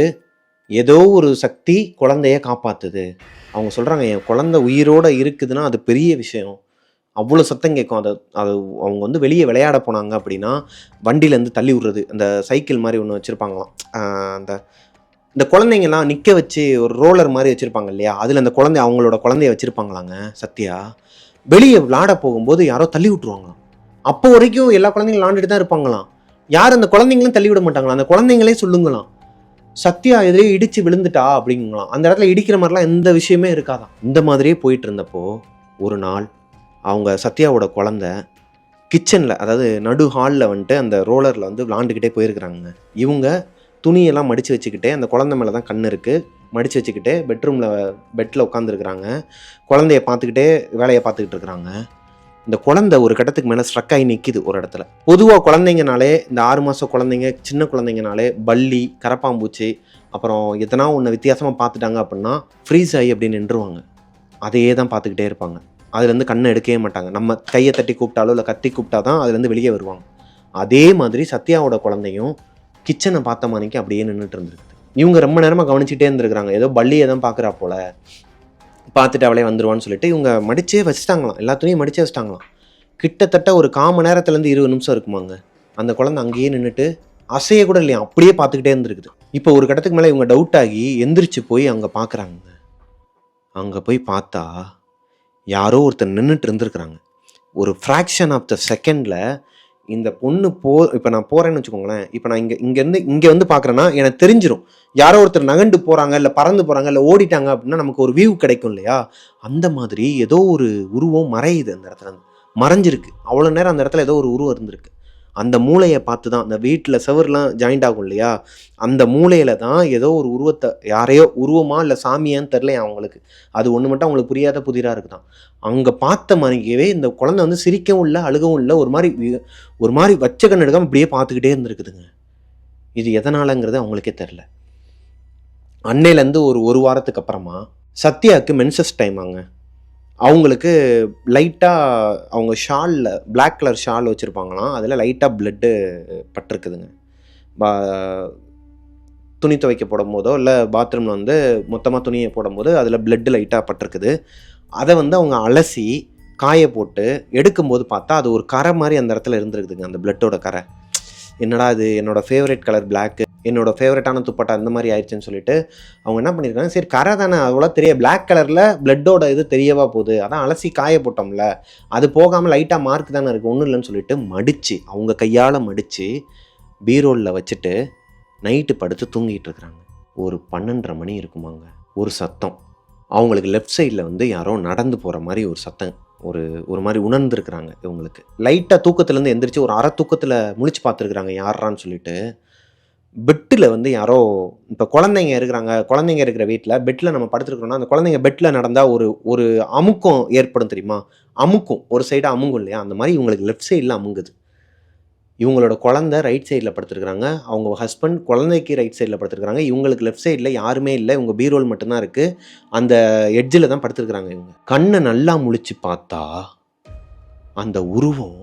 ஏதோ ஒரு சக்தி குழந்தைய காப்பாத்துது. அவங்க சொல்கிறாங்க, என் குழந்தை உயிரோடு இருக்குதுன்னா அது பெரிய விஷயம். அவ்வளோ சத்தம் கேட்கும். அது அவங்க வந்து வெளியே விளையாட போனாங்க அப்படின்னா வண்டியிலேருந்து தள்ளி விடுறது, அந்த சைக்கிள் மாதிரி ஒன்று வச்சுருப்பாங்களாம். இந்த குழந்தைங்கலாம் நிற்க வச்சு ஒரு ரோலர் மாதிரி வச்சுருப்பாங்க இல்லையா, அதில் அந்த அவங்களோட குழந்தைய வச்சுருப்பாங்களாங்க. சத்யா வெளியே விளையாட போகும்போது யாரோ தள்ளி விட்டுருவாங்களாம். அப்போ வரைக்கும் எல்லா குழந்தைங்களும் விளாண்டுட்டு தான் இருப்பாங்களாம். யார் அந்த குழந்தைங்களும் தள்ளி விட மாட்டாங்களாம். அந்த குழந்தைங்களே சொல்லுங்களாம், சத்யா எதிரே இடிச்சு விழுந்துட்டா அப்படிங்களாம். அந்த இடத்துல இடிக்கிற மாதிரிலாம் எந்த விஷயமே இருக்காதான். இந்த மாதிரியே போயிட்டு இருந்தப்போ ஒரு நாள் அவங்க சத்யாவோட குழந்தை கிச்சனில், அதாவது நடு ஹாலில் வந்துட்டு அந்த ரோலரில் வந்து விளாண்டுக்கிட்டே போயிருக்கிறாங்க. இவங்க துணியெல்லாம் மடித்து வச்சுக்கிட்டே, அந்த குழந்தை மேலே தான் கண் இருக்குது, மடித்து வச்சுக்கிட்டே பெட்டில் உட்காந்துருக்குறாங்க. குழந்தைய பார்த்துக்கிட்டே வேலையை பார்த்துக்கிட்டு இருக்கிறாங்க. இந்த குழந்தை ஒரு கட்டத்துக்கு மேலே ஸ்ட்ரக் ஆகி நிற்கிது ஒரு இடத்துல. பொதுவாக குழந்தைங்கனாலே, இந்த 6 மாத குழந்தைங்க, சின்ன குழந்தைங்கனாலே பல்லி, கரப்பாம்பூச்சி, அப்புறம் எதனா ஒன்று வித்தியாசமாக பார்த்துட்டாங்க அப்படின்னா ஃப்ரீஸ் ஆகி அப்படி நின்றுவாங்க. அதையே தான் பார்த்துக்கிட்டே இருப்பாங்க. அதுலேருந்து கண்ணை எடுக்கவே மாட்டாங்க. நம்ம கையை தட்டி கூப்பிட்டாலோ இல்லை கத்தி கூப்பிட்டா தான் அதுலேருந்து வெளியே வருவாங்க. அதே மாதிரி சத்யாவோட குழந்தையும் கிச்சனை பார்த்த மாதிரிக்கு அப்படியே நின்றுட்டு இருந்துருக்குது. இவங்க ரொம்ப நேரமாக கவனிச்சுட்டே இருந்திருக்கிறாங்க. ஏதோ பள்ளியை தான் பார்க்குறா போல, பார்த்துட்டு அவளே வந்துடுவான்னு சொல்லிட்டு இவங்க மடிச்சே வச்சுட்டாங்களாம். எல்லாத்துலேயும் மடிச்சே வச்சுட்டாங்களாம். கிட்டத்தட்ட ஒரு 1/4 மணி நேரத்துலேருந்து 20 நிமிஷம் இருக்குமாங்க. அந்த குழந்தை அங்கேயே நின்றுட்டு அசைய கூட இல்லையா, அப்படியே பார்த்துக்கிட்டே இருந்துருக்குது. இப்போ ஒரு கட்டத்துக்கு மேலே இவங்க டவுட் ஆகி எந்திரிச்சு போய் அங்கே பார்க்குறாங்க. அங்கே போய் பார்த்தா யாரோ ஒருத்தர் நின்றுட்டு இருந்துருக்குறாங்க. ஒரு ஃப்ராக்ஷன் ஆஃப் த செகண்டில் இந்த பொண்ணு இப்போ நான் போகிறேன்னு வச்சுக்கோங்களேன். இப்போ நான் இங்கே வந்து பார்க்குறேன்னா எனக்கு தெரிஞ்சிடும், யாரோ ஒருத்தர் நகண்டு போகிறாங்க, இல்லை பறந்து போகிறாங்க, இல்லை ஓடிட்டாங்க அப்படின்னா நமக்கு ஒரு வியூ கிடைக்கும் இல்லையா. அந்த மாதிரி ஏதோ ஒரு உருவம் மறையுது, அந்த இடத்துல மறைஞ்சிருக்கு. அவ்வளோ நேரம் அந்த இடத்துல ஏதோ ஒரு உருவம் இருந்திருக்கு. அந்த மூளையை பார்த்து தான், அந்த வீட்டில் செவர்லாம் ஜாயிண்ட் ஆகும் இல்லையா, அந்த மூளையில் தான் ஏதோ ஒரு உருவத்தை, யாரையோ உருவமா இல்லை சாமியான்னு தெரில அவங்களுக்கு. அது ஒன்று மட்டும் அவங்களுக்கு புரியாத புதிராக இருக்குதான். அங்கே பார்த்த மாதிரியே இந்த குழந்தை வந்து சிரிக்கவும் இல்லை, அழுகவும் இல்லை, ஒரு மாதிரி வச்ச கண் எடுக்காமல் இப்படியே பார்த்துக்கிட்டே இருந்திருக்குதுங்க. இது எதனாலங்கிறது அவங்களுக்கே தெரில. அன்னையிலேருந்து ஒரு வாரத்துக்கு அப்புறமா சத்யாவுக்கு மென்சஸ் டைம் ஆங்க. அவங்களுக்கு லைட்டாக அவங்க ஷாலில் பிளாக் கலர் ஷால் வச்சுருப்பாங்களாம், அதில் லைட்டாக பிளட்டு பட்டிருக்குதுங்க. துணி துவைக்க போடும் போதோ இல்லை பாத்ரூமில் வந்து மொத்தமாக துணியை போடும்போது அதில் பிளட்டு லைட்டாக பட்டிருக்குது. அதை வந்து அவங்க அலசி காய போட்டு எடுக்கும்போது பார்த்தா அது ஒரு கரை மாதிரி அந்த இடத்துல இருந்துருக்குதுங்க, அந்த பிளட்டோட கரை. என்னடா இது, என்னோட ஃபேவரட் கலர் பிளாக்கு, என்னோட ஃபேவரட்டான துப்பட்டா இந்த மாதிரி ஆயிடுச்சுன்னு சொல்லிட்டு அவங்க என்ன பண்ணியிருக்காங்க, சரி கரை தானே அவ்வளோ பிளாக் கலரில் பிளட்டோட இது தெரியவா போகுது, அதான் அலசி காய போட்டோம்ல, அது போகாமல் லைட்டாக மார்க் தானே இருக்குது, ஒன்றும் இல்லைன்னு சொல்லிட்டு மடித்து, அவங்க கையால் மடித்து பீரோலில் வச்சுட்டு நைட்டு படுத்து தூங்கிட்டு இருக்கிறாங்க. ஒரு 12:30 மணி இருக்குமாங்க. ஒரு சத்தம், அவங்களுக்கு லெஃப்ட் சைடில் வந்து யாரோ நடந்து போகிற மாதிரி ஒரு சத்தம், ஒரு மாதிரி உணர்ந்துருக்குறாங்க. இவங்களுக்கு லைட்டாக தூக்கத்துலேருந்து எந்திரிச்சு ஒரு அரை தூக்கத்தில் முழிச்சு பார்த்துருக்குறாங்க யாரான்னு சொல்லிட்டு. பெட்டில் வந்து யாரோ, இப்போ குழந்தைங்க இருக்கிற வீட்டில் பெட்டில் நம்ம படுத்துருக்குறோன்னா அந்த குழந்தைங்க பெட்டில் நடந்தால் ஒரு அமுக்கம் ஏற்படும் தெரியுமா, அமுக்கும், ஒரு சைடாக அமுங்கும் இல்லையா, அந்த மாதிரி இவங்களுக்கு லெஃப்ட் சைடில் அமுங்குது. இவங்களோட குழந்தை ரைட் சைடில் படுத்துருக்குறாங்க, அவங்க ஹஸ்பண்ட் குழந்தைக்கு ரைட் சைடில் படுத்துருக்குறாங்க, இவங்களுக்கு லெஃப்ட் சைடில் யாருமே இல்லை, இவங்க பீரோல் மட்டும்தான் இருக்குது, அந்த எட்ஜில் தான் படுத்துருக்குறாங்க. இவங்க கண்ணை நல்லா முழிச்சு பார்த்தா அந்த உருவம்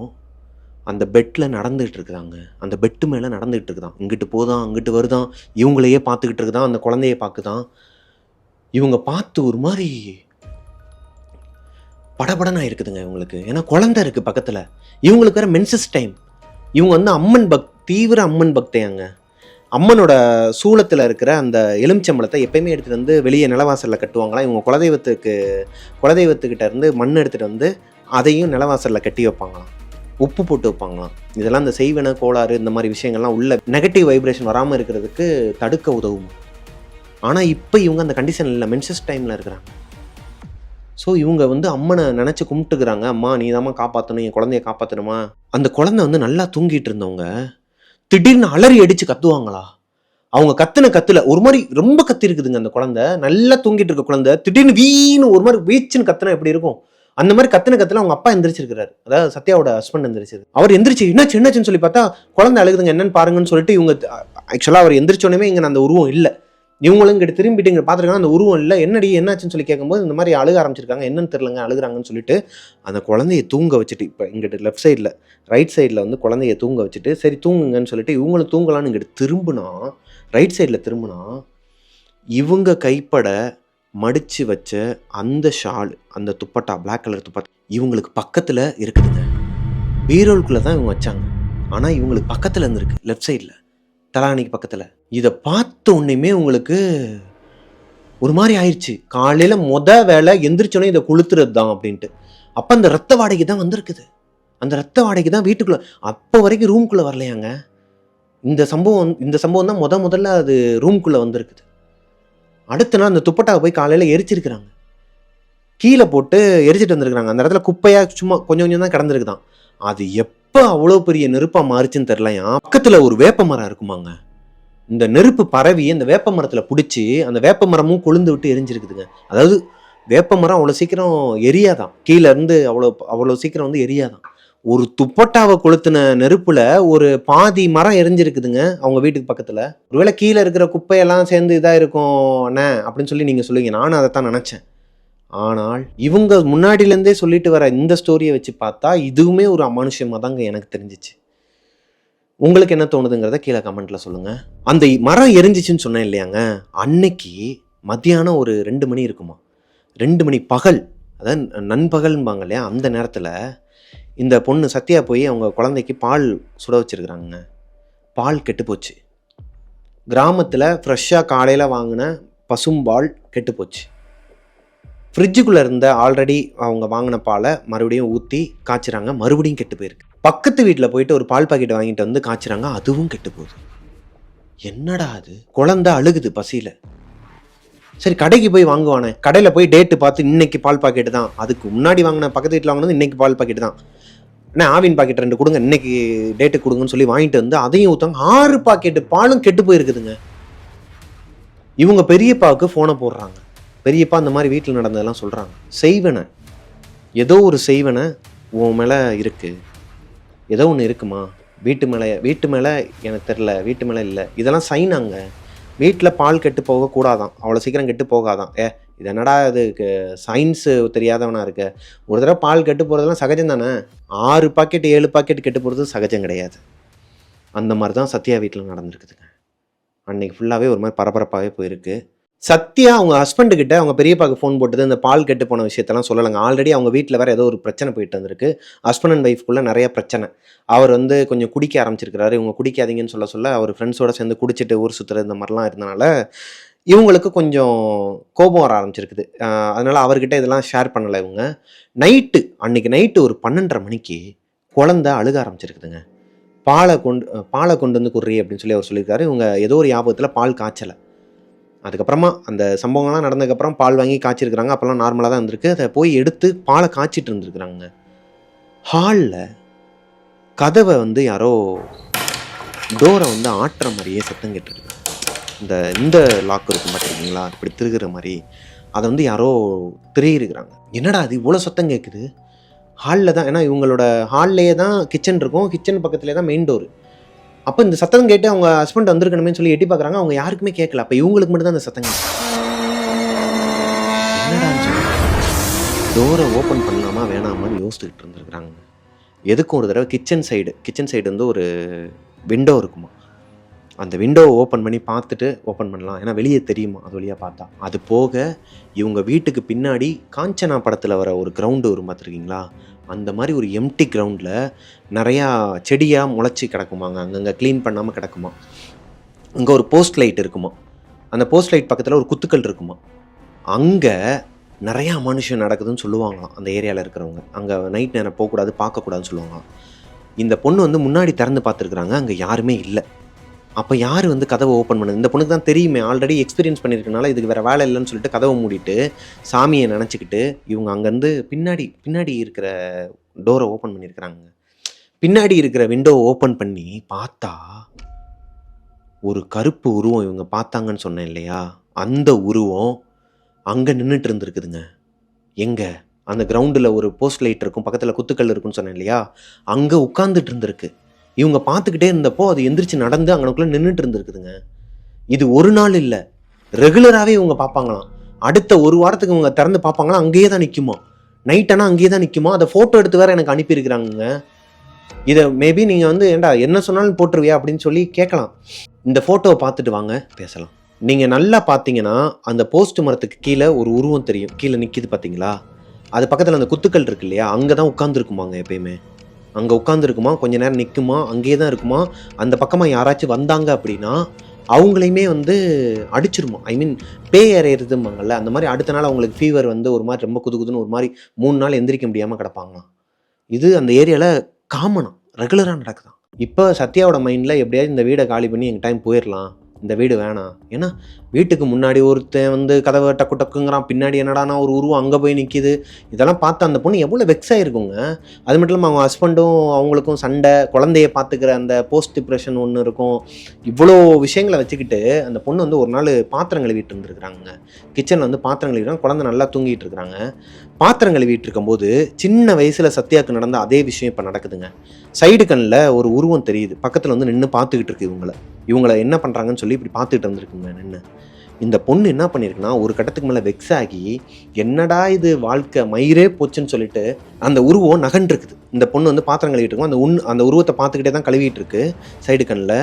அந்த பெட்டில் நடந்துகிட்டு இருக்குதாங்க, அந்த பெட்டு மேலே நடந்துகிட்டு இருக்குதான், இங்கிட்டு போதான் அங்கிட்டு வருதான், இவங்களையே பார்த்துக்கிட்டு இருக்குதான், அந்த குழந்தைய பார்க்குதான். இவங்க பார்த்து ஒரு மாதிரி படபடனா இருக்குதுங்க இவங்களுக்கு. ஏன்னா குழந்தை இருக்குது பக்கத்தில், இவங்களுக்கு வேறு மென்சஸ் டைம். இவங்க வந்து தீவிர அம்மன் பக்தையாங்க. அம்மனோட சூளத்தில் இருக்கிற அந்த எலுமிச்சம்பழத்தை எப்பயுமே எடுத்துகிட்டு வந்து வெளியே நிலவாசலில் கட்டுவாங்களாம். இவங்க குலதெய்வத்துக்கிட்ட இருந்து மண் எடுத்துகிட்டு வந்து அதையும் நிலவாசலில் கட்டி வைப்பாங்களாம். உப்பு போட்டு வைப்பாங்களாம். இதெல்லாம் இந்த செய்வன கோளாறு இந்த மாதிரி விஷயங்கள்லாம் உள்ள நெகட்டிவ் வைப்ரேஷன் வராமல் இருக்கிறதுக்கு தடுக்க உதவும். ஆனால் இப்போ இவங்க அந்த கண்டிஷன் இல்லை, மென்சஸ் டைமில் இருக்கிறாங்க. ஸோ இவங்க வந்து அம்மனை நினச்சி கும்பிட்டுக்கிறாங்க. அம்மா நீ தாம்மா காப்பாற்றணும், என் குழந்தைய காப்பாற்றணுமா. அந்த குழந்தை வந்து நல்லா தூங்கிட்டு இருந்தவங்க திடீர்னு அலறி அடித்து கத்துவாங்களா. அவங்க கத்துன கத்துல ஒரு மாதிரி ரொம்ப கத்தி இருக்குதுங்க. அந்த குழந்தை நல்லா தூங்கிட்டு இருக்க குழந்தை திடீர்னு வீணு ஒரு மாதிரி வீச்சுன்னு கத்துனா எப்படி இருக்கும், அந்த மாதிரி கத்துன கத்துல அவங்க அப்பா எந்திரிச்சிருக்காரு. அதாவது சத்யாவோட ஹஸ்பண்ட் எந்திரிச்சிருக்கு. அவர் எந்திரிச்சு என்னாச்சுன்னு சொல்லி பார்த்தா குழந்தை அழுகுதுங்க, என்னன்னு பாருங்கன்னு சொல்லிட்டு இவங்க ஆக்சுவலா அவர் எந்திரிச்சோடனே இங்க அந்த உருவம் இல்லை. இவங்களும் இங்கிட்ட திரும்பிட்டு இங்கே பார்த்துருக்காங்க, அந்த உருவம் இல்லை. என்னடி என்னாச்சுன்னு சொல்லி கேட்கும்போது இந்த மாதிரி அழுக ஆரம்பிச்சிருக்காங்க, என்னன்னு தெரியலங்க அழுகுறாங்கன்னு சொல்லிட்டு அந்த குழந்தைய தூங்க வச்சுட்டு, இப்போ இங்கிட்ட லெஃப்ட் சைடில் ரைட் சைடில் வந்து குழந்தைய தூங்க வச்சுட்டு சரி தூங்குங்கன்னு சொல்லிட்டு இவங்களும் தூங்கலான்னு இங்கிட்ட திரும்பினா, ரைட் சைடில் திரும்பினா இவங்க கைப்பட மடித்து வச்ச அந்த ஷால், அந்த துப்பட்டா, பிளாக் கலர் துப்பட்டா இவங்களுக்கு பக்கத்தில் இருக்குதுங்க. பீரோலுக்குள்ளே தான் இவங்க வச்சாங்க, ஆனால் இவங்களுக்கு பக்கத்தில் இருந்திருக்கு, லெஃப்ட் சைடில் தலானிக்கு பக்கத்தில். இதை பார்த்த உடனேயுமே உங்களுக்கு ஒரு மாதிரி ஆயிடுச்சு. காலையில் வேலை எந்திரிச்சோன்னே இதை கொளுத்துறது தான் அப்படின்ட்டு. அப்போ அந்த ரத்த வாடகை தான் வந்திருக்குது. அந்த ரத்த வாடகை தான் வீட்டுக்குள்ளே, அப்போ வரைக்கும் ரூம்குள்ளே வரலையாங்க. இந்த சம்பவம் தான் முதல்ல அது ரூம்குள்ளே வந்திருக்குது. அடுத்த நாள் அந்த துப்பட்டாவை போய் காலையில் எரிச்சிருக்கிறாங்க, கீழே போட்டு எரிச்சிட்டு வந்துருக்குறாங்க. அந்த இடத்துல குப்பையாக சும்மா கொஞ்சம் தான் கிடந்திருக்குதான். அது எப்போ அவ்வளோ பெரிய நெருப்பாக மாறிச்சுன்னு தெரிலையா. பக்கத்தில் ஒரு வேப்ப மரம் இருக்குமாங்க. இந்த நெருப்பு பரவி அந்த வேப்ப மரத்தில் பிடிச்சி அந்த வேப்ப மரமும் கொழுந்து விட்டு எரிஞ்சிருக்குதுங்க. அதாவது வேப்ப மரம் அவ்வளோ சீக்கிரம் எரியாதான், கீழே இருந்து அவ்வளோ சீக்கிரம் வந்து எரியாதான். ஒரு துப்பட்டாவை கொளுத்தின நெருப்புல ஒரு பாதி மரம் எரிஞ்சிருக்குதுங்க அவங்க வீட்டுக்கு பக்கத்தில். ஒருவேளை கீழே இருக்கிற குப்பையெல்லாம் சேர்ந்து இதாக இருக்கும் அண்ணே அப்படின்னு சொல்லி நீங்கள் சொல்லுவீங்க, நானும் அதைத்தான் நினச்சேன். ஆனால் இவங்க முன்னாடியிலேருந்தே சொல்லிட்டு வர இந்த ஸ்டோரியை வச்சு பார்த்தா இதுவுமே ஒரு அமானுஷ்யமாக தாங்க எனக்கு தெரிஞ்சிச்சு. உங்களுக்கு என்ன தோணுதுங்கிறத கீழே கமெண்ட்ல சொல்லுங்க. அந்த மரம் எரிஞ்சிச்சுன்னு சொன்னேன் இல்லையாங்க, அன்னைக்கு மத்தியானம் ஒரு 2 மணி இருக்குமா, 2 மணி பகல், அதாவது நண்பகல்பாங்க இல்லையா, அந்த நேரத்தில் இந்த பொண்ணு சத்யா போய் அவங்க குழந்தைக்கு பால் சுட வச்சிருக்கிறாங்க. பால் கெட்டு போச்சு. கிராமத்தில் ஃப்ரெஷ்ஷாக காலையில் வாங்கின பசும்பால் கெட்டு போச்சு. ஃப்ரிட்ஜுக்குள்ளே இருந்த ஆல்ரெடி அவங்க வாங்கின பாலை மறுபடியும் ஊற்றி காய்ச்சிறாங்க, மறுபடியும் கெட்டு போயிருக்கு. பக்கத்து வீட்டில் போயிட்டு ஒரு பால் பாக்கெட் வாங்கிட்டு வந்து காய்ச்சிறாங்க, அதுவும் கெட்டு போகுது. என்னடா அது, குழந்தை அழுகுது பசியில். சரி கடைக்கு போய் வாங்குவானே, கடையில் போய் டேட்டு பார்த்து இன்னைக்கு பால் பாக்கெட்டு தான், அதுக்கு முன்னாடி வாங்கின பக்கத்து வீட்டில் வாங்கினது இன்னைக்கு பால் பாக்கெட்டு தான், ஆனால் ஆவின் பாக்கெட் 2 கொடுங்க, இன்னைக்கு டேட்டு கொடுங்கன்னு சொல்லி வாங்கிட்டு வந்து அதையும் ஊற்றாங்க. 6 பாக்கெட்டு பாலும் கெட்டு போயிருக்குதுங்க. இவங்க பெரியப்பாவுக்கு ஃபோனை போடுறாங்க. பெரியப்பா இந்த மாதிரி வீட்டில் நடந்ததெல்லாம் சொல்கிறாங்க. செய்வனை, ஏதோ ஒரு செய்வனை உன் மேலே இருக்குது, ஏதோ ஒன்று இருக்குமா, வீட்டு மேலே எனக்கு தெரில, வீட்டு மேலே இல்லை, இதெல்லாம் சைனாங்க. வீட்டில் பால் கெட்டு போகக்கூடாதான், அவ்வளோ சீக்கிரம் கெட்டு போகாதான். இது என்னடா இதுக்கு சயின்ஸு தெரியாதவனா இருக்க, ஒரு தடவை பால் கெட்டு போகிறதெல்லாம் சகஜம் தானே, 6 பாக்கெட் 7 பாக்கெட் கெட்டு போகிறது சகஜம் கிடையாது. அந்த மாதிரி தான் சத்யா வீட்டில் நடந்திருக்குதுங்க. அன்னைக்கு ஃபுல்லாகவே ஒரு மாதிரி பரபரப்பாகவே போயிருக்கு. சத்யா அவங்க ஹஸ்பண்டுக்கிட்ட அவங்க பெரியப்பாக்கு ஃபோன் போட்டது இந்த பால் கெட்டு போன விஷயத்தெல்லாம் சொல்லலைங்க. ஆல்ரெடி அவங்க வீட்டில் வேறு ஏதோ ஒரு பிரச்சனை போயிட்டு வந்திருக்கு. ஹஸ்பண்ட் அண்ட் ஒய்ஃப்குள்ளே நிறைய பிரச்சனை. அவர் வந்து கொஞ்சம் குடிக்க ஆரம்பிச்சிருக்கிறாரு. இவங்க குடிக்காதீங்கன்னு சொல்ல அவர் ஃப்ரெண்ட்ஸோடு சேர்ந்து குடிச்சிட்டு ஊர் சுற்றுறது இந்த மாதிரிலாம் இருந்தனால இவங்களுக்கு கொஞ்சம் கோபம் வர ஆரம்பிச்சிருக்குது. அதனால் அவர்கிட்ட இதெல்லாம் ஷேர் பண்ணலை இவங்க. அன்றைக்கி நைட்டு ஒரு 12:30 மணிக்கு குழந்தை அழுக ஆரம்பிச்சிருக்குதுங்க. பாலை கொண்டு வந்து குர்றி அப்படின்னு சொல்லி அவர் சொல்லியிருக்காரு. இவங்க ஏதோ ஒரு ஞாபகத்தில் பால் காய்ச்சலை. அதுக்கப்புறமா அந்த சம்பவங்கள்லாம் நடந்ததுக்கப்புறம் பால் வாங்கி காய்ச்சிருக்கிறாங்க. அப்போல்லாம் நார்மலாக தான் இருந்திருக்கு. அதை போய் எடுத்து பாலை காய்ச்சிட்டு இருந்துருக்குறாங்க. ஹாலில் கதவை வந்து யாரோ டோரை வந்து ஆட்டுற மாதிரியே சத்தம் கேட்டுருக்கு. இந்த லாக் இருக்கும் பார்த்துருக்கீங்களா, இப்படி திருகிற மாதிரி, அதை வந்து யாரோ திரியிருக்கிறாங்க. என்னடா அது இவ்வளோ சத்தம் கேட்குது, ஹாலில் தான், ஏன்னா இவங்களோட ஹால்லேயே தான் கிச்சன் இருக்கும், கிச்சன் பக்கத்துலேயே தான் மெயின் டோரு. அப்போ இந்த சத்தம் கேட்டு அவங்க ஹஸ்பண்ட் வந்திருக்கணுமே சொல்லி எட்டி பார்க்குறாங்க, அவங்க யாருக்குமே கேட்கல. அப்போ இவங்களுக்கு மட்டும் தான் அந்த சத்தம் கேட்கு. என்னடான்னு சொல்லி டோரை ஓப்பன் பண்ணலாமா வேணாமான்னு யோசிச்சுக்கிட்டு இருந்துருக்குறாங்க. எதுக்கும் ஒரு தடவை கிச்சன் சைடு வந்து ஒரு விண்டோ இருக்குமா, அந்த விண்டோவை ஓப்பன் பண்ணி பார்த்துட்டு ஓப்பன் பண்ணலாம், ஏன்னா வெளியே தெரியுமா அது வழியாக பார்த்தா. அது போக இவங்க வீட்டுக்கு பின்னாடி காஞ்சனா படத்தில் வர ஒரு கிரவுண்டு வரும் பார்த்துருக்கீங்களா, அந்த மாதிரி ஒரு எம்டி கிரவுண்டில் நிறையா செடியாக முளைச்சி கிடக்குமாங்க, அங்கங்கே க்ளீன் பண்ணாமல் கிடக்குமா. அங்கே ஒரு போஸ்ட் லைட் இருக்குமா, அந்த போஸ்ட் லைட் பக்கத்தில் ஒரு குத்துக்கள் இருக்குமா, அங்கே நிறையா மனுஷன் நடக்குதுன்னு சொல்லுவாங்களாம் அந்த ஏரியாவில் இருக்கிறவங்க. அங்கே நைட் நேரம் போகக்கூடாது, பார்க்கக்கூடாதுன்னு சொல்லுவாங்களாம். இந்த பொண்ணு வந்து முன்னாடி திறந்து பார்த்துருக்குறாங்க, அங்கே யாருமே இல்லை. அப்போ யார் வந்து கதவை ஓப்பன் பண்ணுது? இந்த பொண்ணுக்கு தான் தெரியுமே, ஆல்ரெடி எக்ஸ்பீரியன்ஸ் பண்ணியிருக்கனால இதுக்கு வேறு வேலை இல்லைன்னு சொல்லிட்டு கதவை மூடிட்டு சாமியை நினச்சிக்கிட்டு இவங்க அங்கேருந்து பின்னாடி இருக்கிற டோரை ஓப்பன் பண்ணியிருக்கிறாங்க. பின்னாடி இருக்கிற விண்டோவை ஓப்பன் பண்ணி பார்த்தா ஒரு கருப்பு உருவம் இவங்க பார்த்தாங்கன்னு சொன்னேன் இல்லையா, அந்த உருவம் அங்கே நின்றுட்டு இருந்துருக்குதுங்க. எங்கே? அந்த கிரவுண்டில் ஒரு போஸ்ட் லைட் இருக்கும், பக்கத்தில் குத்துக்கல் இருக்குன்னு சொன்னேன் இல்லையா, அங்கே உட்காந்துட்டு இருந்திருக்கு. இவங்க பார்த்துக்கிட்டே இருந்தப்போ அது எந்திரிச்சு நடந்து அங்கனக்குள்ளே நின்றுட்டு இருந்துருக்குதுங்க. இது ஒரு நாள் இல்லை, ரெகுலராகவே இவங்க பார்ப்பாங்களாம். அடுத்த ஒரு வாரத்துக்கு இவங்க திறந்து பார்ப்பாங்களாம், அங்கேயே தான் நிற்குமா. நைட் ஆனால் அங்கேயே தான் நிற்குமா. அதை ஃபோட்டோ எடுத்து வேறு எனக்கு அனுப்பியிருக்கிறாங்க. இதை மேபி நீங்கள் வந்து ஏண்டா என்ன சொன்னாலும் போட்டுருவியா அப்படின்னு சொல்லி கேட்கலாம். இந்த ஃபோட்டோவை பார்த்துட்டு வாங்க பேசலாம். நீங்கள் நல்லா பார்த்தீங்கன்னா அந்த போஸ்ட் மரத்துக்கு கீழே ஒரு உருவம் தெரியும், கீழே நிற்கிது பார்த்தீங்களா, அது பக்கத்தில் அந்த குத்துக்கள் இருக்கு இல்லையா, அங்கே தான் உட்காந்துருக்குமாங்க. எப்பயுமே அங்கே உட்காந்துருக்குமா, கொஞ்ச நேரம் நிற்குமா, அங்கேயே தான் இருக்குமா. அந்த பக்கமாக யாராச்சும் வந்தாங்க அப்படின்னா அவங்களையுமே வந்து அடிச்சிருமா. ஐ மீன் பேய் அறையிறதுமாங்கல்ல, அந்த மாதிரி அடுத்த நாள் அவங்களுக்கு ஃபீவர் வந்து ஒரு மாதிரி ரொம்ப குதுகுதுன்னு ஒரு மாதிரி 3 நாள் எந்திரிக்க முடியாமல் கிடப்பாங்களாம். இது அந்த ஏரியாவில் காமனாக ரெகுலராக நடக்குதான். இப்போ சத்யாவோட மைண்டில் எப்படியாவது இந்த வீடை காலி பண்ணி எங்கள் டைம் போயிடலாம், இந்த வீடு வேணாம். ஏன்னா வீட்டுக்கு முன்னாடி ஒருத்தன் வந்து கதவை டக்கு டக்குங்கிறான், பின்னாடி என்னடானா ஒரு உருவம் அங்கே போய் நிற்கிது. இதெல்லாம் பார்த்து அந்த பொண்ணு எவ்வளோ வெக்ஸ் ஆகிருக்குங்க. அது மட்டும் இல்லாமல் அவங்க ஹஸ்பண்டும் அவங்களுக்கும் சண்டை, குழந்தைய பார்த்துக்கிற அந்த போஸ்ட் டிப்ரெஷன் ஒன்று இருக்கும். இவ்வளோ விஷயங்களை வச்சுக்கிட்டு அந்த பொண்ணு வந்து ஒரு நாள் பாத்திரம் கழுவிட்டு இருந்துருக்குறாங்க. கிச்சனில் வந்து பாத்திரம் கழுவிட்டு குழந்தை நல்லா தூங்கிட்டு இருக்கிறாங்க. பாத்திரம் கழுவிட்டு இருக்கும்போது சின்ன வயசில் சத்யாவுக்கு நடந்த அதே விஷயம் இப்போ நடக்குதுங்க. சைடு கண்ணில் ஒரு உருவம் தெரியுது, பக்கத்தில் வந்து நின்று பார்த்துக்கிட்டு இருக்கு. இவங்களை என்ன பண்ணுறாங்கன்னு சொல்லி இப்படி பார்த்துக்கிட்டு இருந்திருக்குங்க நின்று. இந்த பொண்ணு என்ன பண்ணியிருக்குன்னா ஒரு கட்டத்துக்கு மேலே வெக்ஸ் ஆகி என்னடா இது வாழ்க்கை மயிரே போச்சுன்னு சொல்லிட்டு அந்த உருவம் நகன்றிருக்குது. இந்த பொண்ணு வந்து பாத்திரம் கழுவிட்டு இருக்கும், அந்த உருவத்தை பார்த்துக்கிட்டே தான் கழுவிட்டு இருக்கு. சைடு கண்ணில்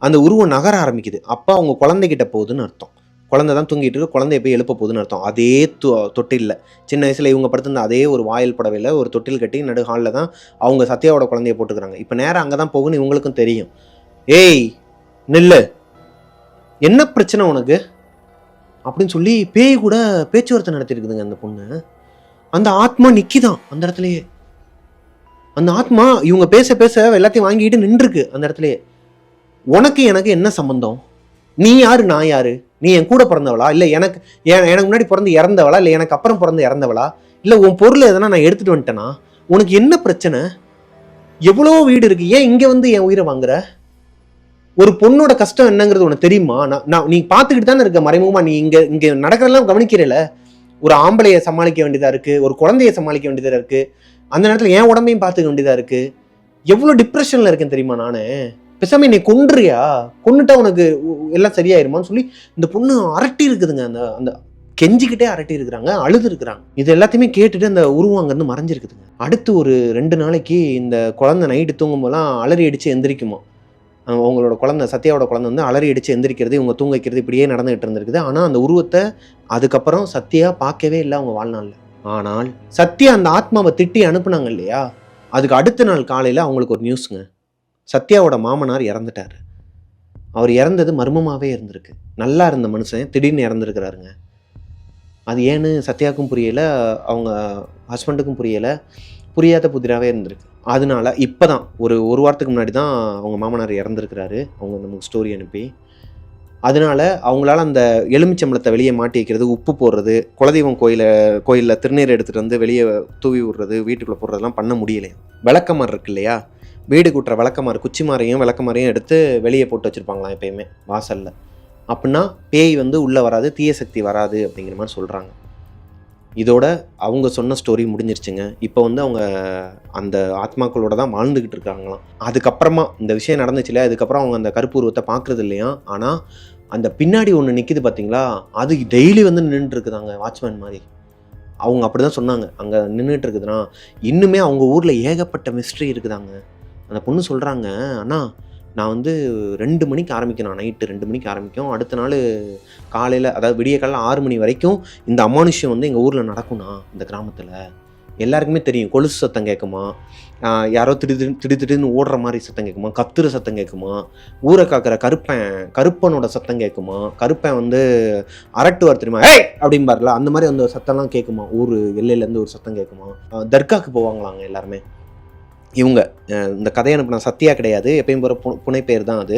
அந்த உருவம் நகர ஆரம்பிக்குது. அப்போ அவங்க குழந்தைகிட்ட போகுதுன்னு அர்த்தம். குழந்தை தான் தூங்கிட்டு இருக்கு, குழந்தைய போய் எழுப்ப போகுதுன்னு அர்த்தம். அதே தொட்டிலில் சின்ன வயசில் இவங்க படுத்திருந்த அதே ஒரு வாயில் புடவையில் ஒரு தொட்டில் கட்டி நடு ஹாலில் தான் அவங்க சத்யாவோட குழந்தைய போட்டுக்கிறாங்க. இப்போ நேரம் அங்கே தான் போகுன்னு இவங்களுக்கும் தெரியும். ஏய் நில்லு, என்ன பிரச்சனை உனக்கு அப்படின்னு சொல்லி பேய் கூட பேச்சுவார்த்தை நடத்திருக்குதுங்க அந்த பொண்ணு. அந்த ஆத்மா நிக்கிதான் அந்த இடத்துலயே. அந்த ஆத்மா இவங்க பேச பேச எல்லாத்தையும் வாங்கிட்டு நின்றுருக்கு அந்த இடத்துலயே. உனக்கு எனக்கு என்ன சம்பந்தம்? நீ யாரு, நான் யாரு? நீ என் கூட பிறந்தவளா, இல்லை எனக்கு முன்னாடி பிறந்து இறந்தவளா, இல்லை எனக்கு அப்புறம் பிறந்து இறந்தவளா, இல்லை உன் பொருள் எதனா நான் எடுத்துட்டு வந்துட்டேனா? உனக்கு என்ன பிரச்சனை? எவ்வளோ வீடு இருக்கு, ஏன் இங்க வந்து என் உயிரை வாங்குற? ஒரு பொண்ணோட கஷ்டம் என்னங்கிறது உனக்கு தெரியுமா? நான் நீ பார்த்துக்கிட்டு தானே இருக்க மறைமுகமா. நீ இங்க நடக்கிறதெல்லாம் கவனிக்கிறல. ஒரு ஆம்பளைய சமாளிக்க வேண்டியதா இருக்கு, ஒரு குழந்தைய சமாளிக்க வேண்டியதா இருக்கு, அந்த நேரத்தில் என் உடம்பையும் பார்த்துக்க வேண்டியதா இருக்கு. எவ்வளோ டிப்ரெஷன்ல இருக்கேன் தெரியுமா நானு? பேசாம என்னை கொன்றியா, கொன்னுட்டா உனக்கு எல்லாம் சரியாயிருமான்னு சொல்லி இந்த பொண்ணு அரட்டி இருக்குதுங்க. அந்த கெஞ்சிக்கிட்டே அரட்டி இருக்கிறாங்க, அழுது இருக்கிறாங்க. இது எல்லாத்தையுமே கேட்டுட்டு அந்த உருவம் அங்கேருந்து மறைஞ்சிருக்குதுங்க. அடுத்து ஒரு 2 நாளைக்கு இந்த குழந்தை நைட்டு தூங்கும்போதெல்லாம் அலறி அடிச்சு எந்திரிக்குமா. அவங்களோட குழந்தை சத்யாவோட குழந்தை வந்து அலறி அடிச்சு எந்திரிக்கிறது, இவங்க தூங்க வைக்கிறது, இப்படியே நடந்துகிட்டு இருந்திருக்குது. ஆனால் அந்த உருவத்தை அதுக்கப்புறம் சத்யா பார்க்கவே இல்லை அவங்க வாழ்நாளில். ஆனால் சத்யா அந்த ஆத்மாவை திட்டி அனுப்புனாங்க இல்லையா, அதுக்கு அடுத்த நாள் காலையில் அவங்களுக்கு ஒரு நியூஸுங்க. சத்யாவோட மாமனார் இறந்துட்டாரு. அவர் இறந்தது மர்மமாகவே இருந்திருக்கு. நல்லா இருந்த மனுஷன் திடீர்னு இறந்துருக்கிறாருங்க. அது ஏன்னு சத்யாவுக்கும் புரியலை, அவங்க ஹஸ்பண்டுக்கும் புரியலை, புரியாத புதிராகவே இருந்திருக்கு. அதனால இப்போ தான் ஒரு வாரத்துக்கு முன்னாடி தான் அவங்க மாமனார் இறந்துருக்கிறாரு, அவங்க நமக்கு ஸ்டோரி அனுப்பி. அதனால அவங்களால அந்த எலுமிச்சம்பழத்தை வெளியே மாட்டி வைக்கிறது, உப்பு போடுறது, குலதெய்வம் கோயிலில் திருநீர் எடுத்துகிட்டு வந்து வெளியே தூவி விடுறது, வீட்டுக்குள்ளே போடுறதெல்லாம் பண்ண முடியலையா. விளக்கமாறு இருக்கு இல்லையா, வீடு கூட்டுற விளக்கமாறு, குச்சிமாரையும் விளக்கமாரையும் எடுத்து வெளியே போட்டு வச்சுருப்பாங்களாம் எப்பயுமே வாசலில். அப்படின்னா பேய் வந்து உள்ளே வராது, தீய சக்தி வராது அப்படிங்கிற மாதிரி சொல்கிறாங்க. இதோட அவங்க சொன்ன ஸ்டோரி முடிஞ்சிருச்சுங்க. இப்போ வந்து அவங்க அந்த ஆத்மாக்களோட தான் வாழ்ந்துக்கிட்டு இருக்காங்களாம். அதுக்கப்புறமா இந்த விஷயம் நடந்துச்சு இல்லையா, அதுக்கப்புறம் அவங்க அந்த கருப்பு உருவத்தை பார்க்குறது இல்லையா. ஆனால் அந்த பின்னாடி ஒன்று நிற்கிது பார்த்தீங்களா, அது டெய்லி வந்து நின்றுட்டு இருக்குதாங்க, வாட்ச்மேன் மாதிரி. அவங்க அப்படி தான் சொன்னாங்க, அங்கே நின்றுட்டு இருக்குதுன்னா. இன்னுமே அவங்க ஊரில் ஏகப்பட்ட மிஸ்ட்ரி இருக்குதாங்க. அந்த பொண்ணு சொல்கிறாங்க, அண்ணா நான் வந்து 2 மணிக்கு ஆரம்பிக்கணும், நைட்டு 2 மணிக்கு ஆரம்பிக்கும், அடுத்த நாள் காலையில் அதாவது விடிய காலையில் 6 மணி வரைக்கும் இந்த அமானுஷ்யம் வந்து எங்கள் ஊரில் நடக்கும்ண்ணா. இந்த கிராமத்தில் எல்லாருக்குமே தெரியும், கொலுசு சத்தம் கேட்குமா, யாரோ திடீர்னு ஓடுற மாதிரி சத்தம் கேட்குமா, கத்துற சத்தம் கேட்குமா, ஊரை காக்கிற கருப்பனோட சத்தம் கேட்குமா, கருப்பன் வந்து அரட்டுவார் தெரியுமா, ஏய் அப்படிம்பார்ல, அந்த மாதிரி அந்த சத்தம்லாம் கேட்குமா, ஊர் எல்லையிலேருந்து ஒரு சத்தம் கேட்குமா. தர்காவுக்கு போவாங்களாங்க எல்லாருமே. இவங்க இந்த கதையை அனுப்பின சத்யா கிடையாது, எப்பயும் போகிற புனை பேர் தான் அது.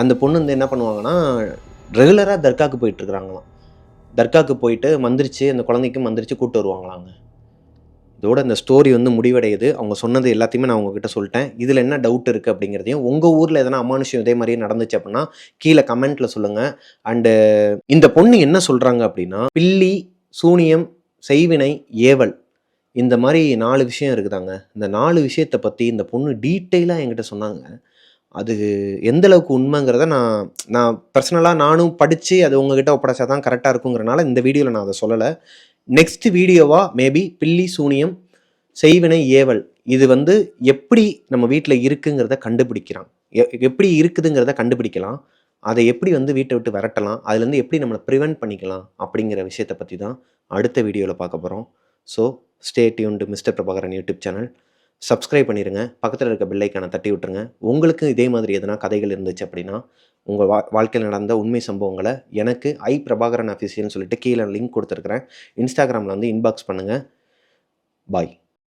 அந்த பொண்ணு வந்து என்ன பண்ணுவாங்கன்னா, ரெகுலராக தர்காவுக்கு போயிட்டுருக்குறாங்களாம். தர்காவுக்கு போயிட்டு மந்திரிச்சு, அந்த குழந்தைக்கும் மந்திரிச்சு கூப்பிட்டு வருவாங்களாங்க. இதோட இந்த ஸ்டோரி வந்து முடிவடையுது. அவங்க சொன்னது எல்லாத்தையுமே நான் உங்ககிட்ட சொல்லிட்டேன். இதில் என்ன டவுட் இருக்குது அப்படிங்கிறதையும், உங்கள் ஊரில் எதனா அமானுஷ்யம் இதே மாதிரியே நடந்துச்சு அப்படின்னா கீழே கமெண்ட்டில் சொல்லுங்கள். அண்டு இந்த பொண்ணு என்ன சொல்கிறாங்க அப்படின்னா, பில்லி, சூனியம், செய்வினை, ஏவல் இந்த மாதிரி 4 விஷயம் இருக்குதாங்க. இந்த 4 விஷயத்தை பற்றி இந்த பொண்ணு டீட்டெயிலாக என்கிட்ட சொன்னாங்க. அது எந்த அளவுக்கு உண்மைங்கிறத நான் பர்சனலாக நானும் படித்து அது உங்ககிட்ட ஒப்படைச்சா தான் கரெக்டாக இருக்குங்கிறனால இந்த வீடியோவில் நான் அதை சொல்லலை. நெக்ஸ்ட் வீடியோவாக மேபி பில்லி, சூனியம், செய்வினை, ஏவல் இது வந்து எப்படி நம்ம வீட்டில் இருக்குங்கிறத கண்டுபிடிக்கிறான், எப்படி இருக்குதுங்கிறத கண்டுபிடிக்கலாம், அதை எப்படி வந்து வீட்டை விட்டு விரட்டலாம், அதுலேருந்து எப்படி நம்மளை ப்ரிவென்ட் பண்ணிக்கலாம் அப்படிங்கிற விஷயத்தை பற்றி தான் அடுத்த வீடியோவில் பார்க்க போகிறோம். So stay tuned mister Prabhakaran YouTube channel. Subscribe பண்ணிடுங்க, பக்கத்தில் இருக்க பெல் ஐக்கானை தட்டி விட்டுருங்க. உங்களுக்கு இதே மாதிரி எதனா கதைகள் இருந்துச்சு அப்படின்னா, உங்கள் வாழ்க்கையில் நடந்த உண்மை சம்பவங்களை எனக்கு பிரபாகரன் அஃபிஷியல்னு சொல்லிட்டு கீழே லிங்க் கொடுத்துருக்குறேன். இன்ஸ்டாகிராமில் வந்து இன்பாக்ஸ் பண்ணுங்கள். பாய்.